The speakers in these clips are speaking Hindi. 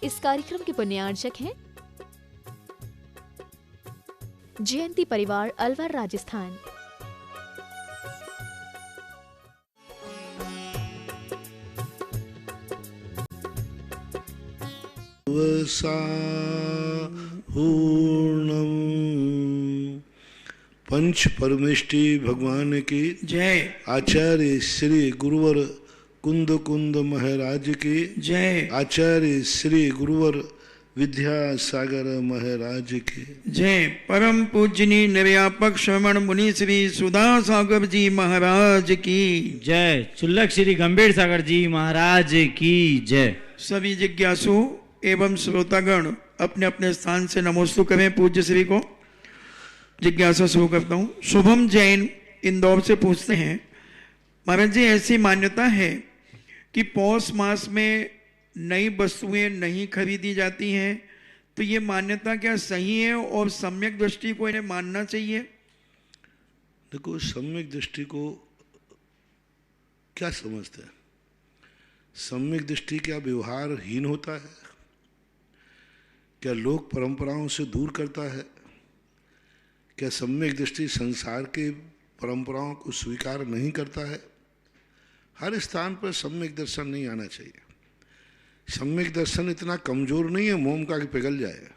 इस कार्यक्रम के पुण्यार्चक हैं जयंती परिवार अलवर राजस्थान। पूर्णम पंच परमेष्टि भगवान की जय। आचार्य श्री गुरुवर कुंद महाराज की जय। आचार्य श्री गुरुवर विद्यासागर महाराज की जय। परम पूजनीय निर्यापक श्रवण मुनि श्री सुधा सागर जी महाराज की जय। चुल्लक श्री गंभीर सागर जी महाराज की जय। सभी जिज्ञासु एवं श्रोतागण अपने अपने स्थान से नमोस्तु करें पूज्य श्री को। जिज्ञासा शुरू करता हूँ। शुभम जैन इंदौर से पूछते हैं, महाराज जी ऐसी मान्यता है कि पौष मास में नई वस्तुएं नहीं खरीदी जाती हैं, तो ये मान्यता क्या सही है और सम्यक दृष्टि को इन्हें मानना चाहिए? देखो, सम्यक दृष्टि को क्या समझते हैं? सम्यक दृष्टि क्या व्यवहारहीन होता है? क्या लोक परंपराओं से दूर करता है? क्या सम्यक दृष्टि संसार के परंपराओं को स्वीकार नहीं करता है? हर स्थान पर सम्यक दर्शन नहीं आना चाहिए। सम्यक दर्शन इतना कमजोर नहीं है मोम का कि पिघल जाए।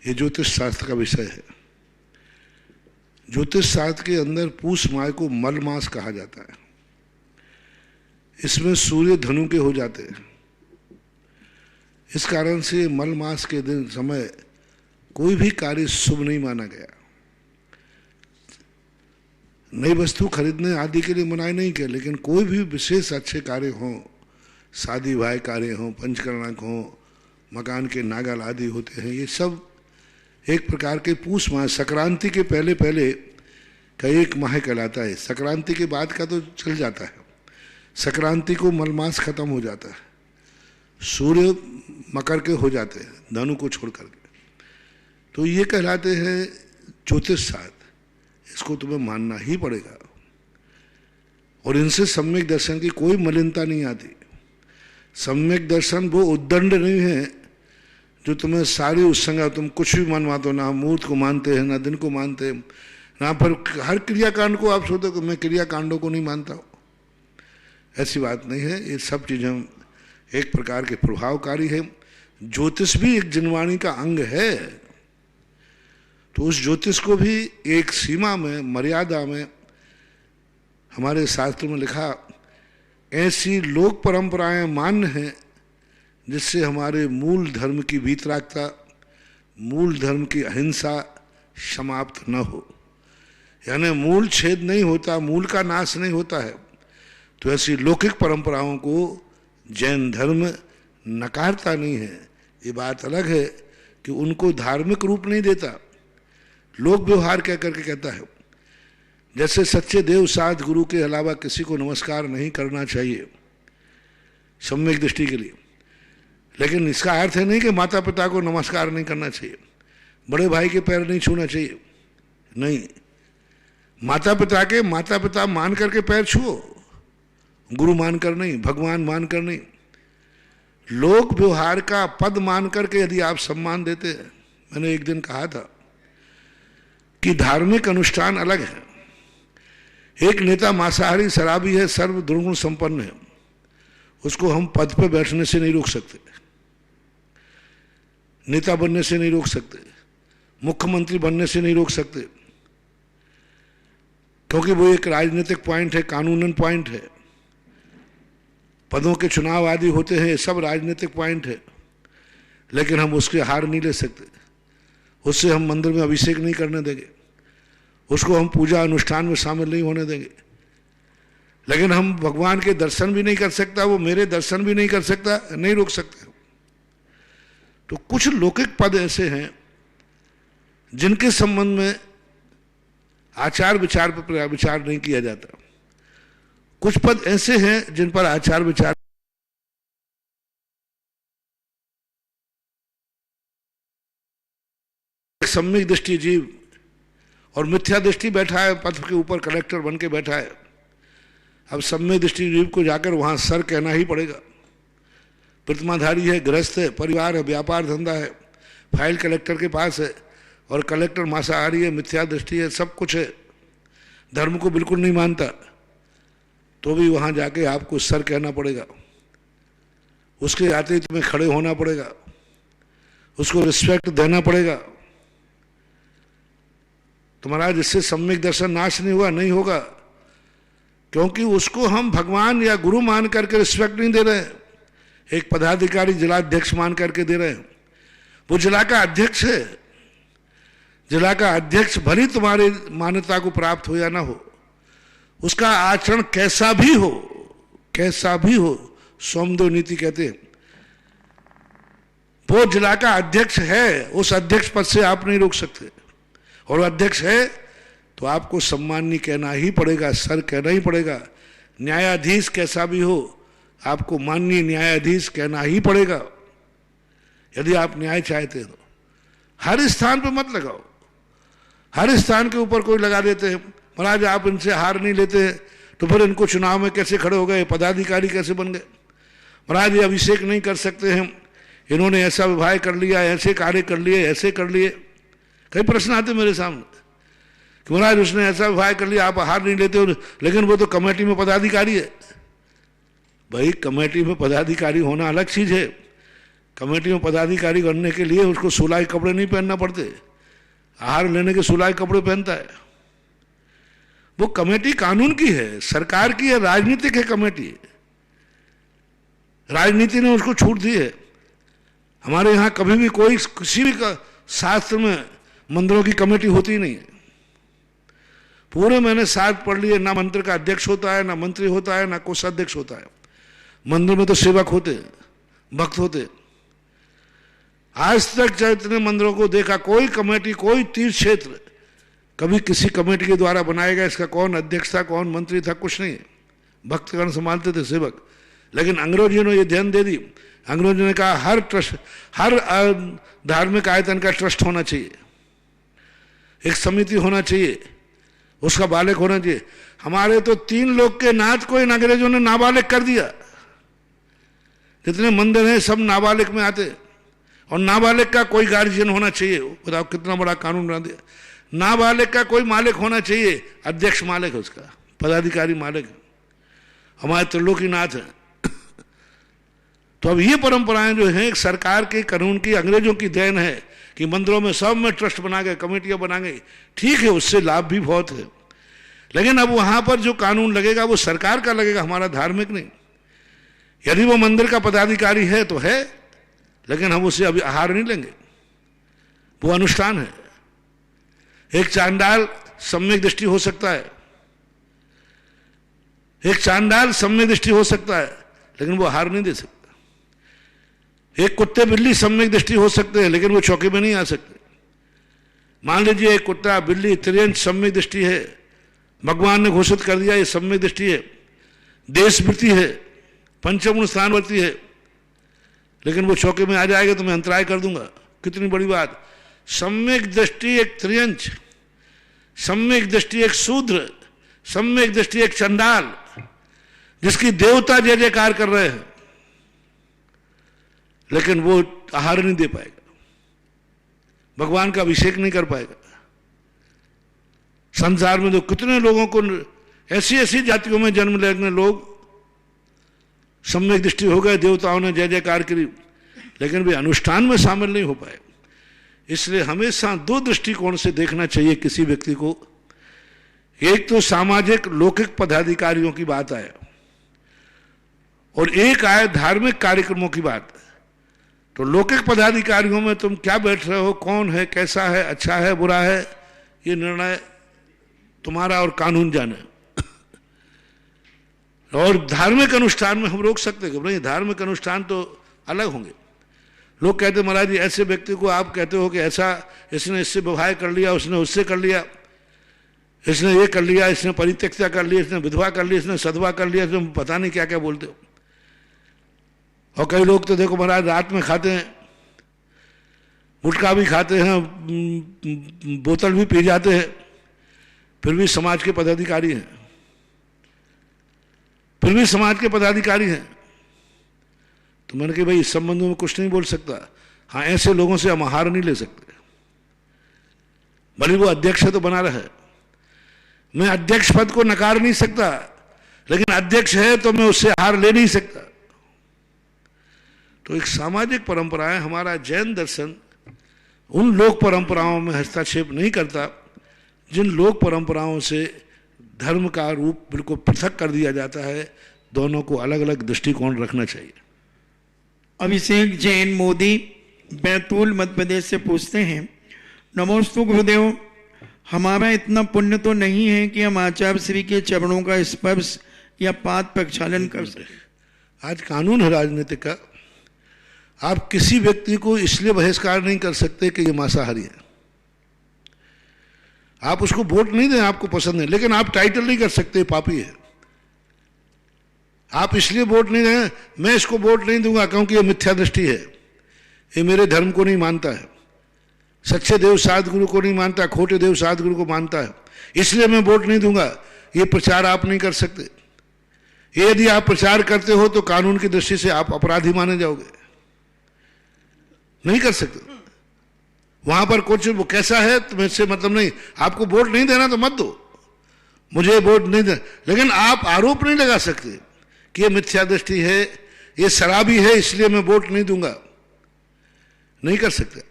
ये ज्योतिष शास्त्र का विषय है। ज्योतिष शास्त्र के अंदर पूष माह को मल मास कहा जाता है। इसमें सूर्य धनु के हो जाते हैं। इस कारण से मल मास के दिन समय कोई भी कार्य शुभ नहीं माना गया। नई वस्तु खरीदने आदि के लिए मनाही नहीं किया, लेकिन कोई भी विशेष अच्छे कार्य हों, शादी ब्याह कार्य हों, पंचकर्णक हों, मकान के नागल आदि होते हैं, ये सब एक प्रकार के पूष माह संक्रांति के पहले पहले का एक माह कहलाता है। संक्रांति के बाद का तो चल जाता है। संक्रांति को मलमास खत्म हो जाता है, सूर्य मकर के हो जाते हैं धनु को छोड़ करके, तो ये कहलाते हैं ज्योतिष शास्त्र। इसको तुम्हें मानना ही पड़ेगा और इनसे सम्यक दर्शन की कोई मलिनता नहीं आती। सम्यक दर्शन वो उद्दंड नहीं है जो तुम्हें सारी उस संज्ञा, तुम कुछ भी मानवा दो, ना मुहूर्त को मानते हैं, ना दिन को मानते हैं, ना पर हर क्रियाकांड को आप सोचते हो मैं क्रियाकांडों को नहीं मानता हूँ। ऐसी बात नहीं है। ये सब चीज़ें एक प्रकार के प्रभावकारी है। ज्योतिष भी एक जिनवाणी का अंग है, तो उस ज्योतिष को भी एक सीमा में, मर्यादा में, हमारे शास्त्र में लिखा, ऐसी लोक परंपराएं मान्य हैं जिससे हमारे मूल धर्म की वीतरागता, मूल धर्म की अहिंसा समाप्त न हो। यानी मूल छेद नहीं होता, मूल का नाश नहीं होता है। तो ऐसी लौकिक परंपराओं को जैन धर्म नकारता नहीं है। ये बात अलग है कि उनको धार्मिक रूप नहीं देता, लोक व्यवहार कह करके कहता है। जैसे सच्चे देव साध गुरु के अलावा किसी को नमस्कार नहीं करना चाहिए सम्यक दृष्टि के लिए, लेकिन इसका अर्थ है नहीं कि माता पिता को नमस्कार नहीं करना चाहिए, बड़े भाई के पैर नहीं छूना चाहिए। नहीं, माता पिता के माता पिता मान करके पैर छुओ, गुरु मानकर नहीं, भगवान मानकर नहीं। लोक व्यवहार का पद मान करके यदि आप सम्मान देते हैं, मैंने एक दिन कहा था कि धार्मिक अनुष्ठान अलग है। एक नेता मांसाहारी शराबी है, सर्व दुर्गुण संपन्न है, उसको हम पद पर बैठने से नहीं रोक सकते, नेता बनने से नहीं रोक सकते, मुख्यमंत्री बनने से नहीं रोक सकते, क्योंकि वो एक राजनीतिक पॉइंट है, कानूनन पॉइंट है। पदों के चुनाव आदि होते हैं, सब राजनीतिक पॉइंट है, लेकिन हम उसके हार नहीं ले सकते। उससे हम मंदिर में अभिषेक नहीं करने देंगे, उसको हम पूजा अनुष्ठान में शामिल नहीं होने देंगे, लेकिन हम भगवान के दर्शन भी नहीं कर सकता, वो मेरे दर्शन भी नहीं कर सकता, नहीं रोक सकते। तो कुछ लौकिक पद ऐसे हैं जिनके संबंध में आचार विचार पर विचार नहीं किया जाता। कुछ पद ऐसे हैं जिन पर आचार विचार सम्यक दृष्टि जीव और मिथ्या दृष्टि बैठा है पथ के ऊपर, कलेक्टर बन के बैठा है। अब सम्यक दृष्टि जीव को जाकर वहां सर कहना ही पड़ेगा, प्रतिमाधारी है, गृहस्थ है, परिवार है, व्यापार धंधा है, फाइल कलेक्टर के पास है और कलेक्टर मांसाहारी है, मिथ्या दृष्टि है, सब कुछ है, धर्म को बिल्कुल नहीं मानता, तो भी वहाँ जाके आपको सर कहना पड़ेगा, उसके आते ही तुम्हें खड़े होना पड़ेगा, उसको रिस्पेक्ट देना पड़ेगा। तो महाराज इससे सम्यक दर्शन नाश नहीं हुआ, नहीं होगा, क्योंकि उसको हम भगवान या गुरु मान करके रिस्पेक्ट नहीं दे रहे हैं, एक पदाधिकारी जिलाध्यक्ष मान करके दे रहे हैं। वो जिला का अध्यक्ष है, जिला का अध्यक्ष भली तुम्हारी मान्यता को प्राप्त हो या ना हो, उसका आचरण कैसा भी हो, कैसा भी हो, सोमदेव नीति कहते हैं, वो जिला का अध्यक्ष है, उस अध्यक्ष पद से आप नहीं रोक सकते, और अध्यक्ष है तो आपको सम्माननीय कहना ही पड़ेगा, सर कहना ही पड़ेगा। न्यायाधीश कैसा भी हो, आपको माननीय न्यायाधीश कहना ही पड़ेगा, यदि आप न्याय चाहते हो। हर स्थान पे मत लगाओ, हर स्थान के ऊपर कोई लगा देते हैं, महाराज आप इनसे हार नहीं लेते तो फिर इनको चुनाव में कैसे खड़े हो गए, पदाधिकारी कैसे बन गए, महाराज ये अभिषेक नहीं कर सकते हैं, इन्होंने ऐसा विवाह कर लिया, ऐसे कार्य कर लिए, ऐसे कर लिए। कई प्रश्न आते मेरे सामने कि महाराज उसने ऐसा विवाह कर लिया, आप हार नहीं लेते हो, लेकिन वो तो कमेटी में पदाधिकारी है। भाई कमेटी में पदाधिकारी होना अलग चीज है, कमेटी में पदाधिकारी बनने के लिए उसको सुलाई कपड़े नहीं पहनना पड़ते, आहार लेने के सुलाई कपड़े पहनता है। वो कमेटी कानून की है, सरकार की है, राजनीतिक है कमेटी, राजनीति ने उसको छूट दी है। हमारे यहाँ कभी भी कोई किसी भी शास्त्र में मंदिरों की कमेटी होती नहीं है, पूरे मैंने साथ पढ़ लिए, ना मंदिर का अध्यक्ष होता है, ना मंत्री होता है, ना कोषाध्यक्ष होता है, मंदिर में तो सेवक होते, भक्त होते। आज तक जितने मंदिरों को देखा, कोई कमेटी, कोई तीर्थ क्षेत्र कभी किसी कमेटी के द्वारा बनाया गया, इसका कौन अध्यक्ष था, कौन मंत्री था, कुछ नहीं, भक्तगण संभालते थे, सेवक। लेकिन अंग्रेजों ने ये ध्यान दे दी, अंग्रेजों ने कहा हर ट्रस्ट, हर धार्मिक आयतन का ट्रस्ट होना चाहिए, एक समिति होना चाहिए, उसका बालक होना चाहिए। हमारे तो 3 लोग के नाच को इन अंग्रेजों ने नाबालिग कर दिया, जितने मंदिर हैं सब नाबालिग में आते, और नाबालिग का कोई गार्जियन होना चाहिए। बताओ कितना बड़ा कानून बना दिया, नाबालिग का कोई मालिक होना चाहिए, अध्यक्ष मालिक है उसका, पदाधिकारी मालिक है। हमारे त्रिलोकीनाथ है। तो अब ये परंपराएं जो हैं सरकार के कानून की, अंग्रेजों की देन है कि मंदिरों में सब में ट्रस्ट बना गए, कमेटियां बना गई, ठीक है, उससे लाभ भी बहुत है, लेकिन अब वहां पर जो कानून लगेगा वो सरकार का लगेगा, हमारा धार्मिक नहीं। यदि वो मंदिर का पदाधिकारी है तो है, लेकिन हम उसे अभी आहार नहीं लेंगे, वो अनुष्ठान है। एक चांडाल सम्यक दृष्टि हो सकता है, एक चांडाल सम्यक दृष्टि हो सकता है, लेकिन वो आहार नहीं दे सकता। एक कुत्ते बिल्ली सम्यक दृष्टि हो सकते हैं, लेकिन वो चौके में नहीं आ सकते। मान लीजिए एक कुत्ता बिल्ली त्रियंश सम्यक दृष्टि है, भगवान ने घोषित कर दिया ये सम्यक दृष्टि है, देशवृत्ति है, पंचम स्थानवर्ती है, लेकिन वो चौके में आ जाएगा तो मैं अंतराय कर दूंगा। कितनी बड़ी बात। सम्यक दृष्टि एक त्रियंश, सम्यक दृष्टि एक शूद्र, सम्यक दृष्टि एक चंडाल, जिसकी देवता जय जयकार कर रहे हैं, लेकिन वो आहार नहीं दे पाएगा, भगवान का अभिषेक नहीं कर पाएगा। संसार में तो कितने लोगों को, ऐसी ऐसी जातियों में जन्म लेने लोग सम्यक दृष्टि हो गए, देवताओं ने जय जयकार करी, लेकिन वे अनुष्ठान में शामिल नहीं हो पाए। इसलिए हमेशा 2 दृष्टिकोण से देखना चाहिए किसी व्यक्ति को। एक तो सामाजिक लौकिक पदाधिकारियों की बात आए, और एक आए धार्मिक कार्यक्रमों की बात। तो लौकिक पदाधिकारियों में तुम क्या बैठ रहे हो, कौन है, कैसा है, अच्छा है, बुरा है, ये निर्णय तुम्हारा और कानून जाने। और धार्मिक अनुष्ठान में हम रोक सकते हैं, नहीं धार्मिक अनुष्ठान तो अलग होंगे। लोग कहते महाराज जी ऐसे व्यक्ति को आप कहते हो कि ऐसा, इसने इससे विवाह कर लिया, उसने उससे कर लिया, इसने ये कर लिया, इसने परित्यक्ता कर लिया, इसने विधवा कर लिया, इसने सधवा कर लिया, तुम पता नहीं क्या क्या बोलते हो। और कई लोग तो देखो महाराज रात में खाते हैं, गुटखा भी खाते हैं, बोतल भी पी जाते हैं, फिर भी समाज के पदाधिकारी हैं, फिर भी समाज के पदाधिकारी हैं। तो मैंने कहा भाई इस संबंध में कुछ नहीं बोल सकता। हाँ, ऐसे लोगों से हम हार नहीं ले सकते, भले वो अध्यक्ष है तो बना रहा है। मैं अध्यक्ष पद को नकार नहीं सकता, लेकिन अध्यक्ष है तो मैं उससे हार ले नहीं सकता। तो एक सामाजिक परंपरा है, हमारा जैन दर्शन उन लोक परंपराओं में हस्तक्षेप नहीं करता जिन लोक परंपराओं से धर्म का रूप बिल्कुल पृथक कर दिया जाता है। दोनों को अलग अलग दृष्टिकोण रखना चाहिए। अभिषेक जैन मोदी बैतूल मध्य प्रदेश से पूछते हैं, नमोस्तु गुरुदेव, हमारा इतना पुण्य तो नहीं है कि हम आचार्य श्री के चरणों का स्पर्श या पाद प्रक्षालन कर सकें। आज कानून है राजनीतिक का, आप किसी व्यक्ति को इसलिए बहिष्कार नहीं कर सकते कि ये मांसाहारी है। आप उसको वोट नहीं दें, आपको पसंद है, लेकिन आप टाइटल नहीं कर सकते पापी है। आप इसलिए वोट नहीं दें, मैं इसको वोट नहीं दूंगा क्योंकि ये मिथ्या दृष्टि है, ये मेरे धर्म को नहीं मानता है, सच्चे देव सदगुरु को नहीं मानता, खोटे देव सदगुरु को मानता है, इसलिए मैं वोट नहीं दूंगा। ये प्रचार आप नहीं कर सकते। ये यदि आप प्रचार करते हो तो कानून की दृष्टि से आप अपराधी माने जाओगे, नहीं कर सकते। वहां पर कुछ वो कैसा है तो इससे मतलब नहीं, आपको वोट नहीं देना तो मत दो, मुझे वोट नहीं देना, लेकिन आप आरोप नहीं लगा सकते कि ये मिथ्या दृष्टि है, ये शराबी है इसलिए मैं वोट नहीं दूंगा, नहीं कर सकते।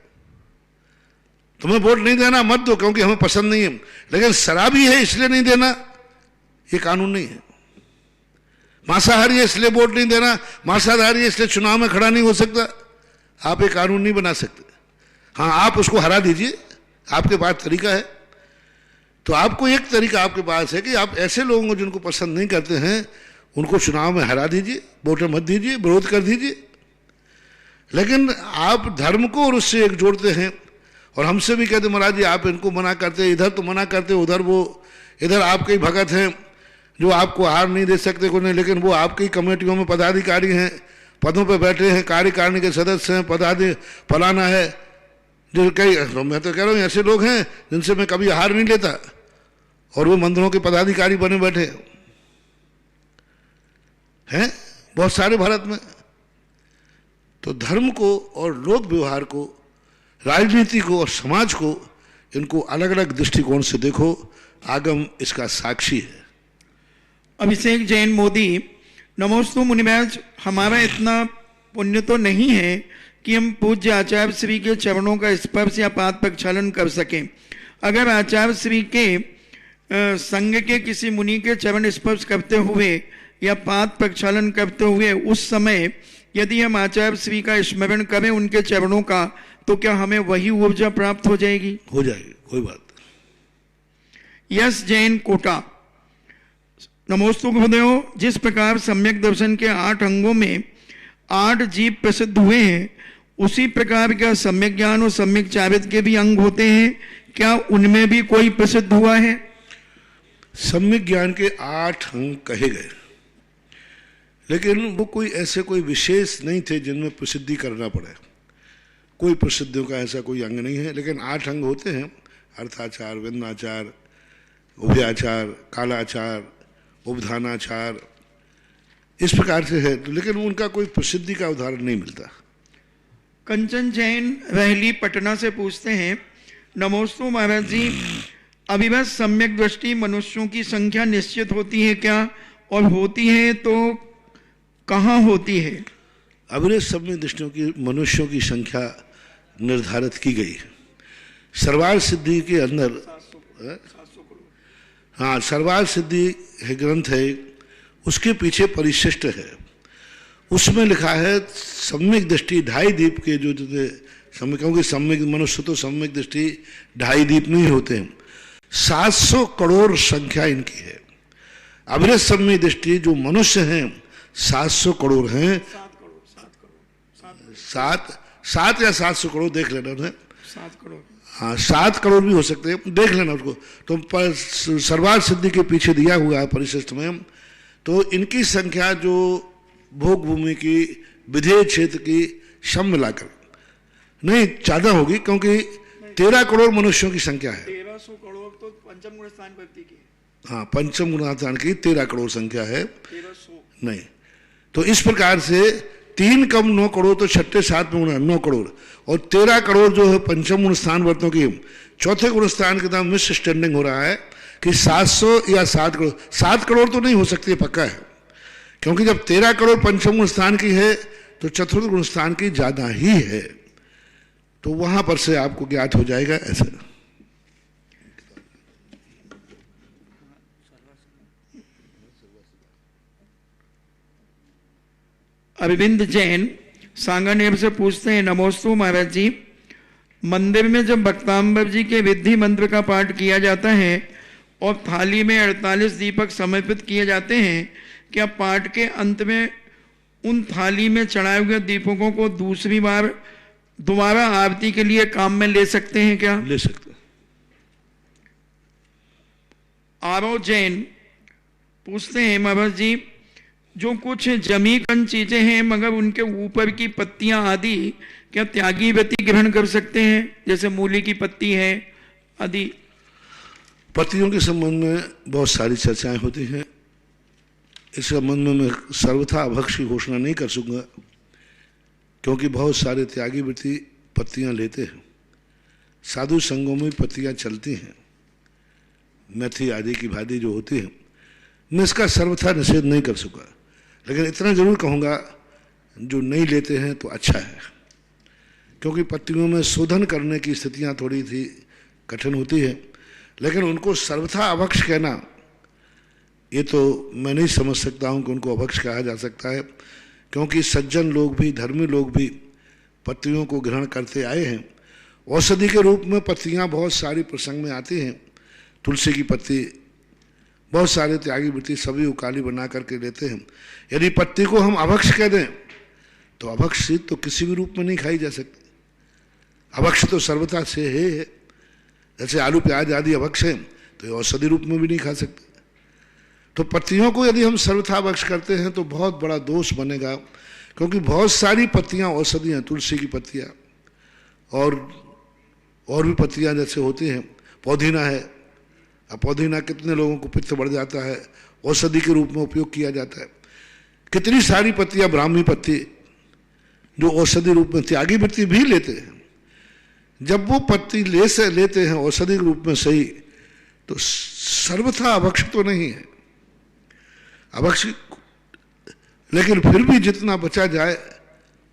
तुम्हें वोट नहीं देना मत दो क्योंकि हमें पसंद नहीं है, लेकिन शराबी है इसलिए नहीं देना, ये कानून नहीं है। मांसाहारी है इसलिए वोट नहीं देना, मांसाहारी है इसलिए चुनाव में खड़ा नहीं हो सकता, आप एक कानून नहीं बना सकते। हाँ, आप उसको हरा दीजिए, आपके पास तरीका है। तो आपको एक तरीका आपके पास है कि आप ऐसे लोगों को जिनको पसंद नहीं करते हैं उनको चुनाव में हरा दीजिए, वोट मत दीजिए, विरोध कर दीजिए। लेकिन आप धर्म को और उससे एक जोड़ते हैं और हमसे भी कहते महाराज जी आप इनको मना करते, इधर तो मना करते, उधर वो, इधर आपके ही भगत हैं जो आपको हार नहीं दे सकते को नहीं, लेकिन वो आपकी कमेटियों में पदाधिकारी हैं, पदों पे बैठे हैं, कार्यकारिणी के सदस्य हैं, फलाना है, जो कई, मैं तो कह रहा हूँ ऐसे लोग हैं जिनसे मैं कभी हार नहीं लेता और वो मंदिरों के पदाधिकारी बने बैठे हैं बहुत सारे भारत में। तो धर्म को और लोक व्यवहार को, राजनीति को और समाज को, इनको अलग अलग दृष्टिकोण से देखो, आगम इसका साक्षी है। अभिषेक जैन मोदी, नमोस्तु मुनिराज, हमारा इतना पुण्य तो नहीं है कि हम पूज्य आचार्य श्री के चरणों का स्पर्श या पाद प्रक्षालन कर सकें। अगर आचार्य श्री के संघ के किसी मुनि के चरण स्पर्श करते हुए या पाद प्रक्षालन करते हुए उस समय यदि हम आचार्य श्री का स्मरण करें उनके चरणों का, तो क्या हमें वही ऊर्जा प्राप्त हो जाएगी? हो जाएगी, कोई बात। यस जैन कोटा, नमोस्तु गुरुदेव, जिस प्रकार सम्यक दर्शन के 8 अंगों में 8 जीव प्रसिद्ध हुए हैं, उसी प्रकार क्या सम्यक ज्ञान और सम्यक चारित्र्य के भी अंग होते हैं? क्या उनमें भी कोई प्रसिद्ध हुआ है? सम्यक ज्ञान के 8 अंग कहे गए, लेकिन वो कोई ऐसे कोई विशेष नहीं थे जिनमें प्रसिद्धि करना पड़े। कोई प्रसिद्धियों का ऐसा कोई अंग नहीं है, लेकिन 8 अंग होते हैं, अर्थाचार, वेदनाचार, उभयाचार, कालाचार, उपधानाचार, इस प्रकार से है, लेकिन उनका कोई प्रसिद्धि का उदाहरण नहीं मिलता। कंचन जैन रहली पटना से पूछते हैं, नमोस्तु महाराज जी, अविभक्त सम्यक दृष्टि मनुष्यों की संख्या निश्चित होती है क्या, और होती है तो कहाँ होती है? अविरत सम्यक दृष्टियों की मनुष्यों की संख्या निर्धारित की गई है। सर्वार्थ सिद्धि के अंदर, हाँ, सर्वार्थ सिद्धि है ग्रंथ है, उसके पीछे परिशिष्ट है, उसमें लिखा है सम्यक दृष्टि 2.5 दीप के जो सम्यक, क्योंकि सम्यक मनुष्य तो सम्यक दृष्टि 2.5 दीप नहीं होते हैं, 700 करोड़ संख्या इनकी है। अविरत सम्यक दृष्टि जो मनुष्य हैं 700 करोड़ हैं, 7 या 700 करोड़ देख लेना उन्हें, 7 करोड़, हाँ 7 करोड़ भी हो सकते हैं, देख लेना उसको। तो सर्वार्थ सिद्धि के पीछे दिया हुआ है परिशिष्ट में, तो इनकी संख्या जो भोग भूमि की, विधेय क्षेत्र की सब मिलाकर नहीं ज्यादा होगी, क्योंकि 13 करोड़ मनुष्यों की संख्या है। 1300 करोड़ तो पंचम गुण स्थान व्यक्ति की, हाँ, पंचम गुण स्थान की 13 करोड़ संख्या है, 1300 नहीं। तो इस प्रकार से 3 कम 9 करोड़ तो छठे 7 में गुणा 9 करोड़, और 13 करोड़ जो है पंचम गुण स्थान वर्तों की, चौथे गुण स्थान के दाम मिस स्टैंडिंग हो रहा है कि 700 या 7 करोड़। 7 करोड़ तो नहीं हो सकती है, पक्का है, क्योंकि जब 13 करोड़ पंचम गुण स्थान की है तो चतुर्थ गुण स्थान की ज्यादा ही है, तो वहां पर से आपको ज्ञात हो जाएगा ऐसा। अरविंद जैन सांगानेर से पूछते हैं, नमोस्तु महाराज जी, मंदिर में जब भक्तांबर जी के विधि मंत्र का पाठ किया जाता है और थाली में 48 दीपक समर्पित किए जाते हैं, क्या पाठ के अंत में उन थाली में चढ़ाए हुए दीपकों को दूसरी बार दोबारा आरती के लिए काम में ले सकते हैं क्या? ले सकते हैं। आरव जैन पूछते हैं, महाराज जी, जो कुछ जमीकन चीजें हैं मगर उनके ऊपर की पत्तियां आदि क्या त्यागी व्यक्ति ग्रहण कर सकते हैं, जैसे मूली की पत्ती है आदि? पत्तियों के संबंध में बहुत सारी चर्चाएं होती हैं। इस संबंध में मैं सर्वथा अभक्ष की घोषणा नहीं कर सकूंगा, क्योंकि बहुत सारे त्यागी वृत्ति पत्तियां लेते हैं। साधु संघों में पत्तियां चलती हैं, मेथी आदि की भांति जो होती है। मैं इसका सर्वथा निषेध नहीं कर सकूंगा, लेकिन इतना जरूर कहूंगा, जो नहीं लेते हैं तो अच्छा है, क्योंकि पत्तियों में शोधन करने की स्थितियां थोड़ी सी कठिन होती है। लेकिन उनको सर्वथा अभक्ष कहना, ये तो मैं नहीं समझ सकता हूं कि उनको अभक्ष कहा जा सकता है, क्योंकि सज्जन लोग भी, धर्मी लोग भी पत्तियों को ग्रहण करते आए हैं। औषधि के रूप में पत्तियां बहुत सारी प्रसंग में आती हैं। तुलसी की पत्ती, बहुत सारे त्यागी वृत्ति सभी उकाली बना करके लेते हैं। यदि पत्ती को हम अभक्ष कह दें तो अभक्ष तो किसी भी रूप में नहीं खाई जा सकती। अभक्ष तो सर्वथा से है, जैसे आलू प्याज आदि अभक्ष है, तो ये औषधि रूप में भी नहीं खा सकते। तो पत्तियों को यदि हम सर्वथा अभक्ष करते हैं तो बहुत बड़ा दोष बनेगा, क्योंकि बहुत सारी पत्तियां औषधि हैं। तुलसी की पत्तियां और भी पत्तियां जैसे होती हैं, पौधीना है। अब पौधीना कितने लोगों को पित्त बढ़ जाता है, औषधि के रूप में उपयोग किया जाता है। कितनी सारी पत्तियां, ब्राह्मी पत्ती जो औषधि रूप में, त्यागी वृत्ति भी लेते हैं। जब वो पत्ती लेते हैं औषधि के रूप में सही, तो सर्वथा अभक्ष तो नहीं है अभक्ष, लेकिन फिर भी जितना बचा जाए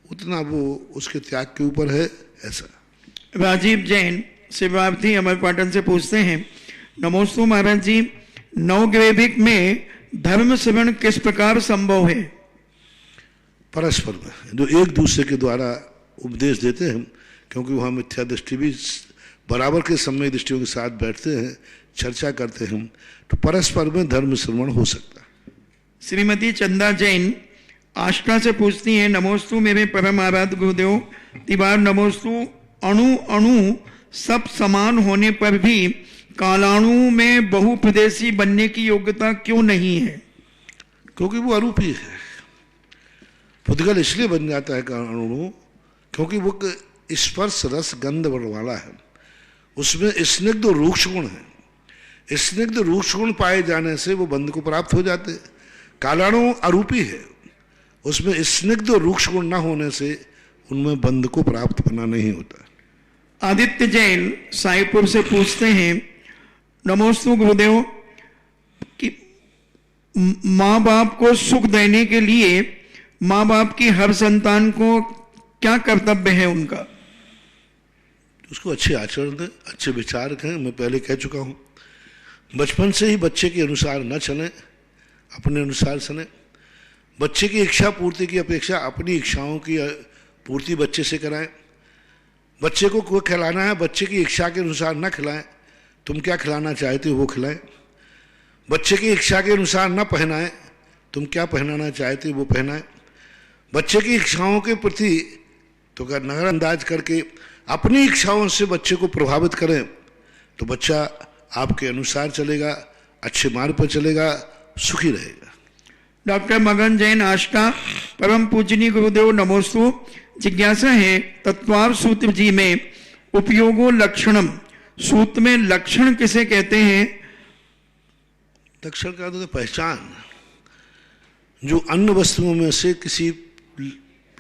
उतना वो उसके त्याग के ऊपर है ऐसा। राजीव जैन शिवार्थी अमरपाटन से पूछते हैं, नमोस्तु महाराज जी, नवग्रैविक में धर्म श्रवण किस प्रकार संभव है? परस्पर में, जो एक दूसरे के द्वारा उपदेश देते हैं, क्योंकि वहाँ मिथ्या दृष्टि भी बराबर के समय दृष्टियों के साथ बैठते हैं, चर्चा करते हैं, तो परस्पर में धर्म श्रवण हो सकता है। श्रीमती चंदा जैन आष्टा से पूछती हैं, नमोस्तु मेरे परम आराध्य गुरुदेव, तिबार नमोस्तु, अणु अणु सब समान होने पर भी कालाणु में बहुप्रदेशी बनने की योग्यता क्यों नहीं है? क्योंकि वो अरूपी है। पुद्गल इसलिए बन जाता है कालाणु, क्योंकि वो स्पर्श रस गंध वाला है, उसमें स्निग्ध और रूक्ष गुण है। स्निग्ध रूक्ष गुण पाए जाने से वो बंध को प्राप्त हो जाते हैं। कालाणु अरूपी है, उसमें स्निग्ध और रूक्ष गुण न होने से उनमें बंध को प्राप्त होना नहीं होता। आदित्य जैन साईपुर से पूछते हैं, नमोस्तु गुरुदेव, कि माँ बाप को सुख देने के लिए माँ बाप की हर संतान को क्या कर्तव्य है उनका? उसको अच्छे आचरण दें, अच्छे विचार रखें। मैं पहले कह चुका हूँ, बचपन से ही बच्चे के अनुसार न चलें, अपने अनुसार चलें। बच्चे की इच्छा पूर्ति की अपेक्षा अपनी इच्छाओं की पूर्ति बच्चे से कराएं। बच्चे को कोई खिलाना है, बच्चे की इच्छा के अनुसार न खिलाएं, तुम क्या खिलाना चाहते हो वो खिलाएं। बच्चे की इच्छा के अनुसार न पहनाएं, तुम क्या पहनाना चाहते हो वो पहनाएं। बच्चे की इच्छाओं के प्रति तो नजरअंदाज करके अपनी इच्छाओं से बच्चे को प्रभावित करें, तो बच्चा आपके अनुसार चलेगा, अच्छे मार्ग पर चलेगा, सुखी रहेगा। डॉक्टर मगन जैन आष्टा, परम पूजनीय गुरुदेव नमोस्तु, जिज्ञासा है, तत्वार सूत्र जी में उपयोगो लक्षणम सूत्र में लक्षण किसे कहते हैं? लक्षण का तो पहचान, जो अन्य वस्तुओं में से किसी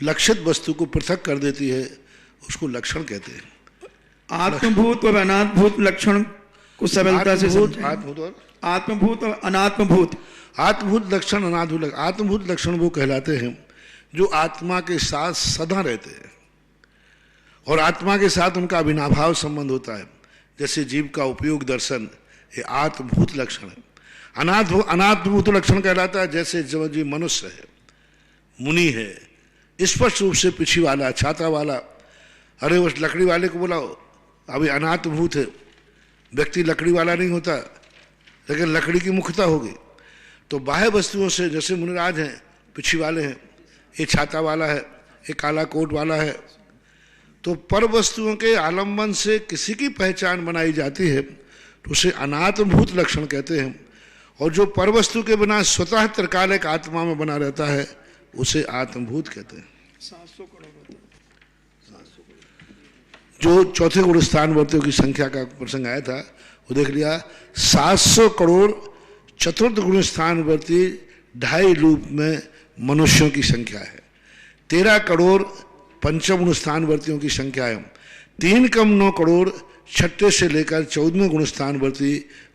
लक्षित वस्तु को पृथक कर देती है, उसको लक्षण कहते हैं। आत्मभूत और अनात्मभूत लक्षण को सरलता से समझें। आत्मभूत और अनात्मभूत। आत्मभूत लक्षण, अनात्मभूत। आत्मभूत लक्षण वो कहलाते हैं जो आत्मा के साथ सदा रहते हैं और आत्मा के साथ उनका अविनाभाव संबंध होता है, जैसे जीव का उपयोग दर्शन, ये आत्मभूत लक्षण है। अनात्मभूत लक्षण कहलाता है जैसे जो जी मनुष्य है, मुनि है, स्पष्ट रूप से पिछी वाला, छाता वाला। अरे उस लकड़ी वाले को बुलाओ, अभी अनात्मभूत है, व्यक्ति लकड़ी वाला नहीं होता, लेकिन लकड़ी की मुख्यता होगी। तो बाह्य वस्तुओं से जैसे मुनिराज हैं, पिछी वाले हैं, ये छाता वाला है, ये काला कोट वाला है, तो पर वस्तुओं के आलम्बन से किसी की पहचान बनाई जाती है तो उसे अनात्मभूत लक्षण कहते हैं। और जो पर वस्तु के बिना स्वतः त्रिकालिक आत्मा में बना रहता है उसे आत्मभूत कहते हैं। जो चौथे गुण स्थानवर्तियों की संख्या का प्रसंग आया था वो देख लिया। 700 करोड़ चतुर्थ गुण स्थानवर्ती 2.5 रूप में मनुष्यों की संख्या है। 13 करोड़ पंचम गुण स्थानवर्तियों की संख्या है। 3 कम 9 करोड़ छठे से लेकर 14वें गुण स्थानवर्ती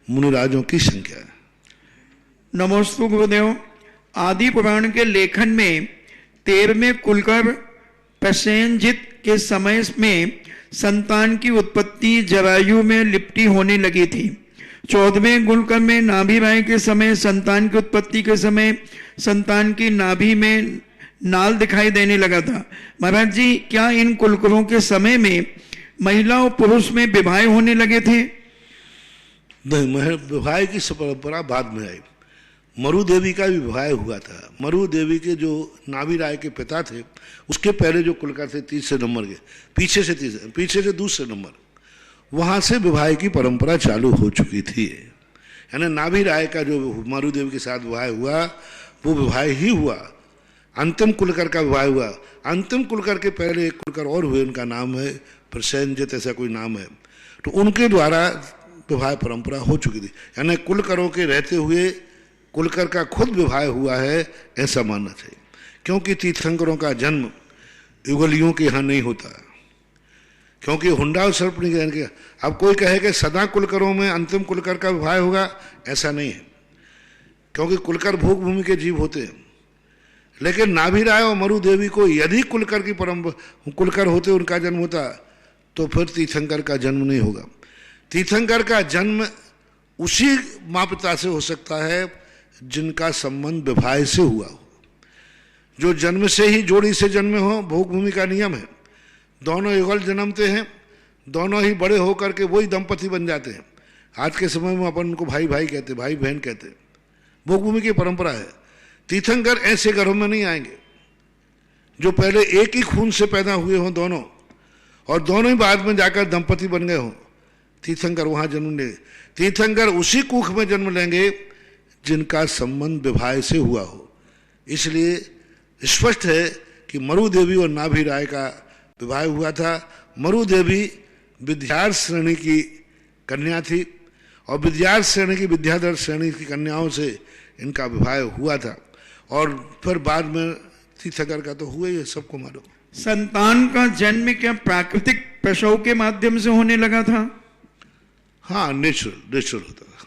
मुनिराजों की संख्या है। नमोस्तु गुरुदेव। आदि पुराण के लेखन में 13वें कुलकर प्रसेनजित के समय में संतान की उत्पत्ति जरायु में लिपटी होने लगी थी। 14वें कुलकर में नाभि राय के समय संतान की उत्पत्ति के समय संतान की नाभि में नाल दिखाई देने लगा था। महाराज जी, क्या इन कुलकरों के समय में महिला और पुरुष में विवाह होने लगे थे? नहीं, विवाह की परंपरा बाद में आई। मरु देवी का भी विवाह हुआ था। मरु देवी के जो नाभि राय के पिता थे उसके पहले जो कुलकर थे 3 नंबर के, पीछे से दूसरे नंबर, वहाँ से विवाह की परंपरा चालू हो चुकी थी। यानी नाभि राय का जो मरु देवी के साथ विवाह हुआ वो विवाह ही हुआ। अंतिम कुलकर का विवाह हुआ। अंतिम कुलकर के पहले एक कुलकर और हुए, उनका नाम है प्रसेनजित, ऐसा कोई नाम है, तो उनके द्वारा विवाह परंपरा हो चुकी थी। यानी कुलकरों के रहते हुए कुलकर का खुद विवाह हुआ है ऐसा मानना चाहिए, क्योंकि तीर्थंकरों का जन्म युगलियों के यहाँ नहीं होता, क्योंकि हुंडा और सर्प नहीं कहेंगे। अब कोई कहे कि सदा कुलकरों में अंतिम कुलकर का विवाह होगा, ऐसा नहीं है, क्योंकि कुलकर भोग भूमि के जीव होते हैं। लेकिन नाभि राय और मरु देवी को यदि कुलकर की परंपरा, कुलकर होते उनका जन्म होता तो फिर तीर्थंकर का जन्म नहीं होगा। तीर्थंकर का जन्म उसी माँ पिता से हो सकता है जिनका संबंध विवाह से हुआ हो, जो जन्म से ही जोड़ी से जन्मे हो। भोग भूमि का नियम है, दोनों युगल जन्मते हैं, दोनों ही बड़े होकर के वही दंपति बन जाते हैं। आज के समय में अपन उनको भाई भाई कहते, भाई बहन कहते। भोग भूमि की परंपरा है। तीर्थंकर ऐसे घरों में नहीं आएंगे जो पहले एक ही खून से पैदा हुए हों दोनों, और दोनों ही बाद में जाकर दंपति बन गए हों। तीर्थंकर वहां जन्म लेंगे। तीर्थंकर उसी कुख में जन्म लेंगे जिनका संबंध विवाह से हुआ हो। इसलिए स्पष्ट है कि मरु देवी और नाभि राय का विवाह हुआ था। मरु देवी विद्याधर श्रेणी की कन्या थी और विद्याधर श्रेणी की विद्याधर श्रेणी की कन्याओं से इनका विवाह हुआ था, और फिर बाद में तीर्थंकर का तो हुआ ही, सबको मालूम। संतान का जन्म क्या प्राकृतिक प्रसव के माध्यम से होने लगा था? हाँ, नेचुरल होता था।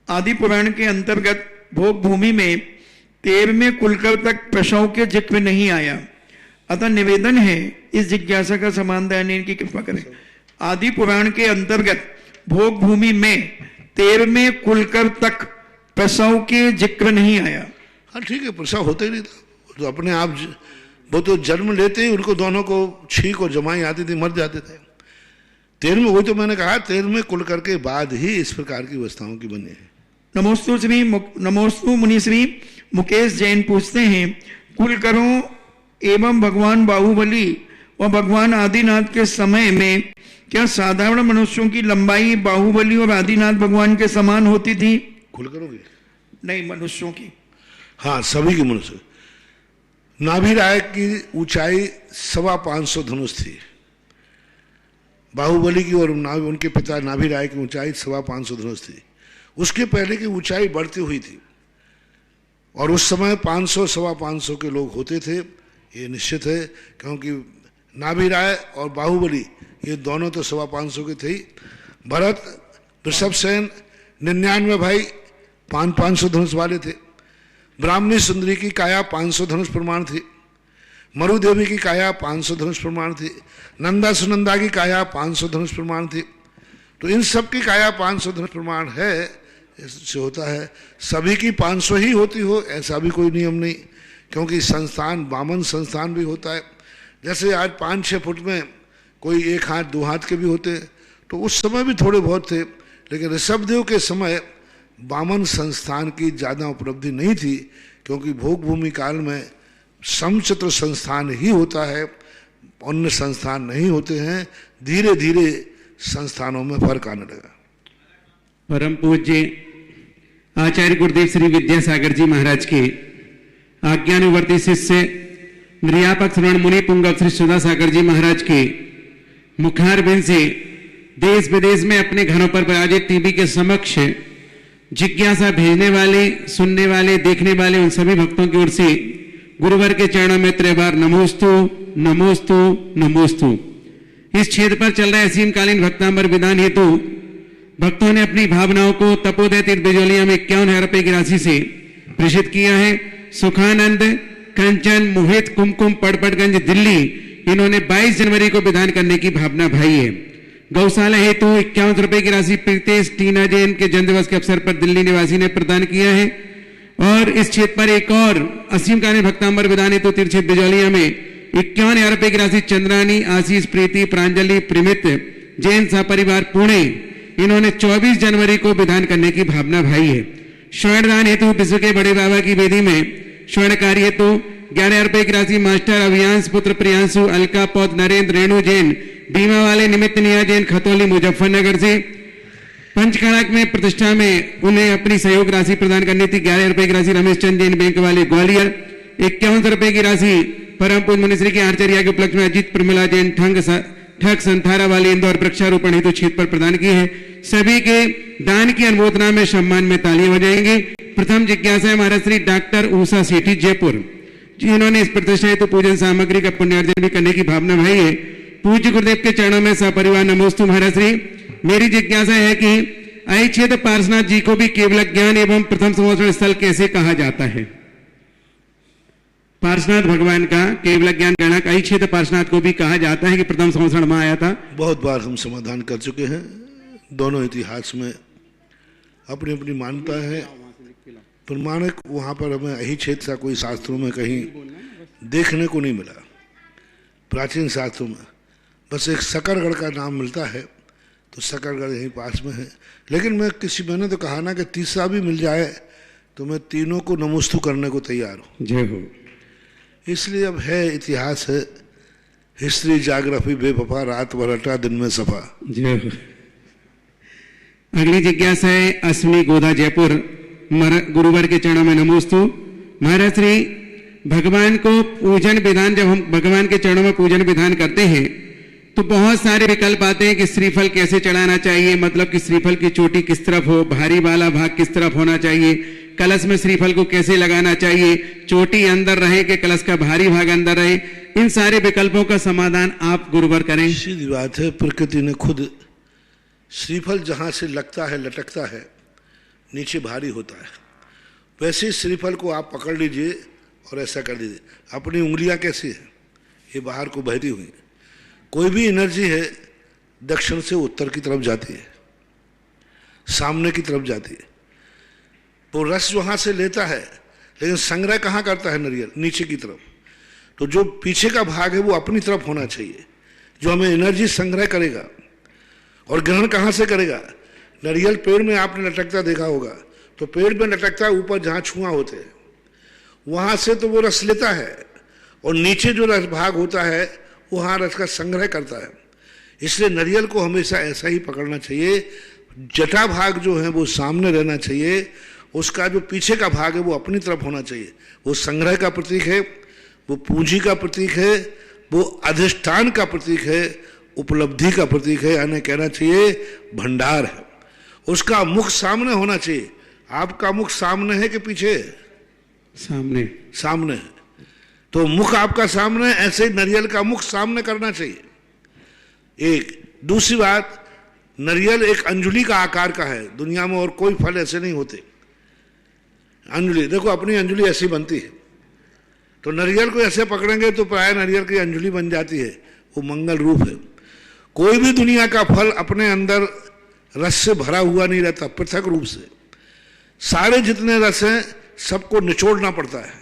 आदि पुराण के अंतर्गत भोग भूमि में 13वें कुलकर तक प्रसव के जिक्र नहीं आया, अतः निवेदन है इस जिज्ञासा का समाधान की कृपा करें। आदि पुराण के अंतर्गत भोग भूमि में 13वें कुलकर तक प्रसव के जिक्र नहीं आया। हाँ ठीक है, प्रसव होता ही नहीं था, तो अपने आप वो तो जन्म लेते ही उनको दोनों को छींक और जमाई आती थी, मर जाते थे। 13वें, वही तो मैंने कहा 13वें कुलकर के बाद ही इस प्रकार की अवस्थाओं की बनी है। नमोस्तु मुनिश्री मुकेश जैन पूछते हैं, कुलकरों एवं भगवान बाहुबली और भगवान आदिनाथ के समय में क्या साधारण मनुष्यों की लंबाई बाहुबली और आदिनाथ भगवान के समान होती थी? कुलकरों की नहीं, मनुष्यों की। हाँ, सभी की मनुष्य। नाभि राय की ऊंचाई 525 धनुष थी। बाहुबली की और उनके पिता नाभि राय की ऊंचाई 525 धनुष थी। उसके पहले की ऊंचाई बढ़ती हुई थी, और उस समय 500 525 के लोग होते थे। ये निश्चित है, क्योंकि नाभिराय और बाहुबली ये दोनों तो 525 के थे ही। भरत, वृषभसेन 99 भाई 500 धनुष वाले थे। ब्राह्मणी सुंदरी की काया 500 धनुष प्रमाण थी। मरुदेवी की काया 500 धनुष प्रमाण थी। नंदा सुनंदा की काया 500 धनुष प्रमाण थी। तो इन सब की काया 500 धनुष प्रमाण है, इससे होता है। सभी की 500 ही होती हो ऐसा भी कोई नियम नहीं, क्योंकि संस्थान वामन संस्थान भी होता है। जैसे आज 5-6 फुट में कोई 1 हाथ 2 हाथ के भी होते, तो उस समय भी थोड़े बहुत थे, लेकिन ऋषभदेव के समय वामन संस्थान की ज़्यादा उपलब्धि नहीं थी, क्योंकि भोग भूमि काल में समचित्र संस्थान ही होता है, अन्य संस्थान नहीं होते हैं। धीरे धीरे संस्थानों में फर्क आने लगा। परम पूज्य आचार्य गुरुदेव श्री विद्यासागर जी महाराज के आज्ञानुवर्ती शिष्य निर्यापक श्रवण मुनि पुंगव श्री सुधा सागर जी महाराज के मुखारबिंद से देश विदेश में अपने घरों पर विराजित टीवी के समक्ष जिज्ञासा भेजने वाले, सुनने वाले, देखने वाले उन सभी भक्तों की ओर से गुरुवर के चरणों में त्रैबार नमोस्तु नमोस्तु नमोस्तु। इस क्षेत्र पर चल रहे असीमकालीन भक्तांबर विधान हेतु भक्तों ने अपनी भावनाओं को तपोदय तीर्थ बिजौलिया में 51,000 रुपए की राशि से प्रेषित किया है। सुखानंद, कंचन, मोहित, कुमकुम, पड़पड़गंज, दिल्ली, इन्होंने 22 जनवरी को विधान करने की भावना भाई है। गौशाला हेतु 51 रुपए की राशि प्रीतेश टीना जैन के जन्मदिवस के अवसर पर दिल्ली निवासी ने प्रदान किया है। और इस क्षेत्र पर एक और असीमकालीन भक्तांबर विधान हेतु तीर्थ क्षेत्र बिजौलिया में 51,000 रुपए की राशि चंद्रानी, आशीष, प्रीति, प्रांजलि, प्रिमित जैन सपरिवार पुणे, इन्होंने 24 जनवरी को विधान करने की भावना भाई है। स्वर्णदान हेतु विश्व के बड़े बाबा की वेदी में स्वर्ण कार्य हेतु 11,000 रुपए की राशि मास्टर अभियांश पुत्र प्रियांशु, अलका पौध, नरेंद्र, रेणु जैन, बीमा वाले निमित्त निया जैन, खतौली, मुजफ्फरनगर से। पंचकड़क में प्रतिष्ठा में उन्हें अपनी सहयोग राशि प्रदान करनी थी। 11,000 रुपए की राशि रमेश चंद जैन बैंक वाले ग्वालियर। 51 रुपए की राशि परम पूज्य मुनिश्री के आचार्य के उपलक्ष्य में अजीत प्रमिला जैन ठग संथारा वाले इंदौर वृक्षारोपण हेतु क्षेत्र पर प्रदान की है। सभी के दान की अनुमोदना में सम्मान में तालियां हो जाएंगी। प्रथम जिज्ञासा है महाराज श्री डॉक्टर उषा सेठी जयपुर, जिन्होंने इस प्रतिष्ठा हेतु पूजन सामग्री का पुण्यार्जन भी करने की भावना भाई है। पूज्य गुरुदेव के चरणों में सपरिवार नमोस्तु। महाराज श्री, मेरी जिज्ञासा है कि अक्षेत पार्श्वनाथ जी को भी केवल ज्ञान एवं प्रथम संवत्सरण स्थल कैसे कहा जाता है? पार्श्वनाथ भगवान का केवल ज्ञान गणक अक्षेत पार्श्वनाथ को भी कहा जाता है कि प्रथम संवत्सरण में आया था। बहुत बार हम समाधान कर चुके हैं। दोनों इतिहास में अपनी अपनी मान्यता है। प्रमाणिक वहां पर हमें अहिच्छेद सा कोई शास्त्रों में कहीं देखने को नहीं मिला। प्राचीन शास्त्रों में बस एक सकरगढ़ का नाम मिलता है, तो सकरगढ़ यहीं पास में है। लेकिन मैंने तो कहा ना कि तीसरा भी मिल जाए तो मैं तीनों को नमोस्तु करने को तैयार हूँ। जय हो। इसलिए अब है, इतिहास है, हिस्ट्री जाग्राफी बेवफा, रात भर अटा दिन में सफा। जय हो। अगली जिज्ञासा है अश्विनी गोदा जयपुर, गुरुवर के चरणों में नमोस्तु। महाराज श्री, भगवान को पूजन विधान, जब हम भगवान के चरणों में पूजन विधान करते हैं तो बहुत सारे विकल्प आते हैं कि श्रीफल कैसे चढ़ाना चाहिए, मतलब कि श्रीफल की चोटी किस तरफ हो, भारी वाला भाग किस तरफ होना चाहिए, कलश में श्रीफल को कैसे लगाना चाहिए, चोटी अंदर रहे कि कलश का भारी भाग अंदर रहे। इन सारे विकल्पों का समाधान आप गुरुवर करें। सीधी बात है, प्रकृति ने खुद श्रीफल जहां से लगता है, लटकता है, नीचे भारी होता है, वैसे श्रीफल को आप पकड़ लीजिए और ऐसा कर दीजिए। अपनी उंगलियां कैसी है, ये बाहर को बहती हुई। कोई भी एनर्जी है दक्षिण से उत्तर की तरफ जाती है, सामने की तरफ जाती है। तो रस वहां से लेता है, लेकिन संग्रह कहाँ करता है नारियल? नीचे की तरफ। तो जो पीछे का भाग है वो अपनी तरफ होना चाहिए, जो हमें एनर्जी संग्रह करेगा। और ग्रहण कहाँ से करेगा? नारियल पेड़ में आपने लटकता देखा होगा, तो पेड़ में लटकता है ऊपर जहाँ छुआ होते हैं, वहां से तो वो रस लेता है, और नीचे जो रस भाग होता है वहाँ रस का संग्रह करता है। इसलिए नारियल को हमेशा ऐसा ही पकड़ना चाहिए। जटा भाग जो है वो सामने रहना चाहिए, उसका जो पीछे का भाग है वो अपनी तरफ होना चाहिए। वो संग्रह का प्रतीक है, वो पूंजी का प्रतीक है, वो अधिष्ठान का प्रतीक है, उपलब्धि का प्रतीक है, यानी कहना चाहिए भंडार है। उसका मुख सामने होना चाहिए। आपका मुख सामने है कि पीछे? सामने। सामने है। तो मुख आपका सामने, ऐसे नारियल का मुख सामने करना चाहिए। एक दूसरी बात, नारियल एक अंजुली का आकार का है, दुनिया में और कोई फल ऐसे नहीं होते। अंजुली देखो, अपनी अंजुली ऐसी बनती है, तो नारियल को ऐसे पकड़ेंगे तो प्राय नारियल की अंजुली बन जाती है, वो मंगल रूप है। कोई भी दुनिया का फल अपने अंदर रस से भरा हुआ नहीं रहता, पृथक रूप से। सारे जितने रस हैं सबको निचोड़ना पड़ता है,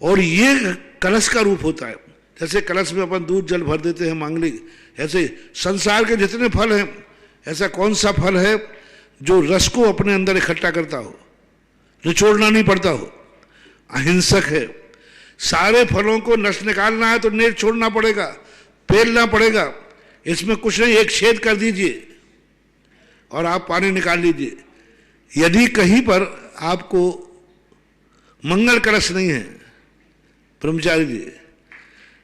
और ये कलश का रूप होता है। जैसे कलश में अपन दूध जल भर देते हैं मांगलिक, ऐसे संसार के जितने फल हैं, ऐसा कौन सा फल है जो रस को अपने अंदर इकट्ठा करता हो, निचोड़ना नहीं पड़ता हो, अहिंसक है। सारे फलों को नस निकालना है तो नेट छोड़ना पड़ेगा, पेलना पड़ेगा। इसमें कुछ नहीं, एक छेद कर दीजिए और आप पानी निकाल लीजिए। यदि कहीं पर आपको मंगल कलश नहीं है, ब्रह्मचारी जी,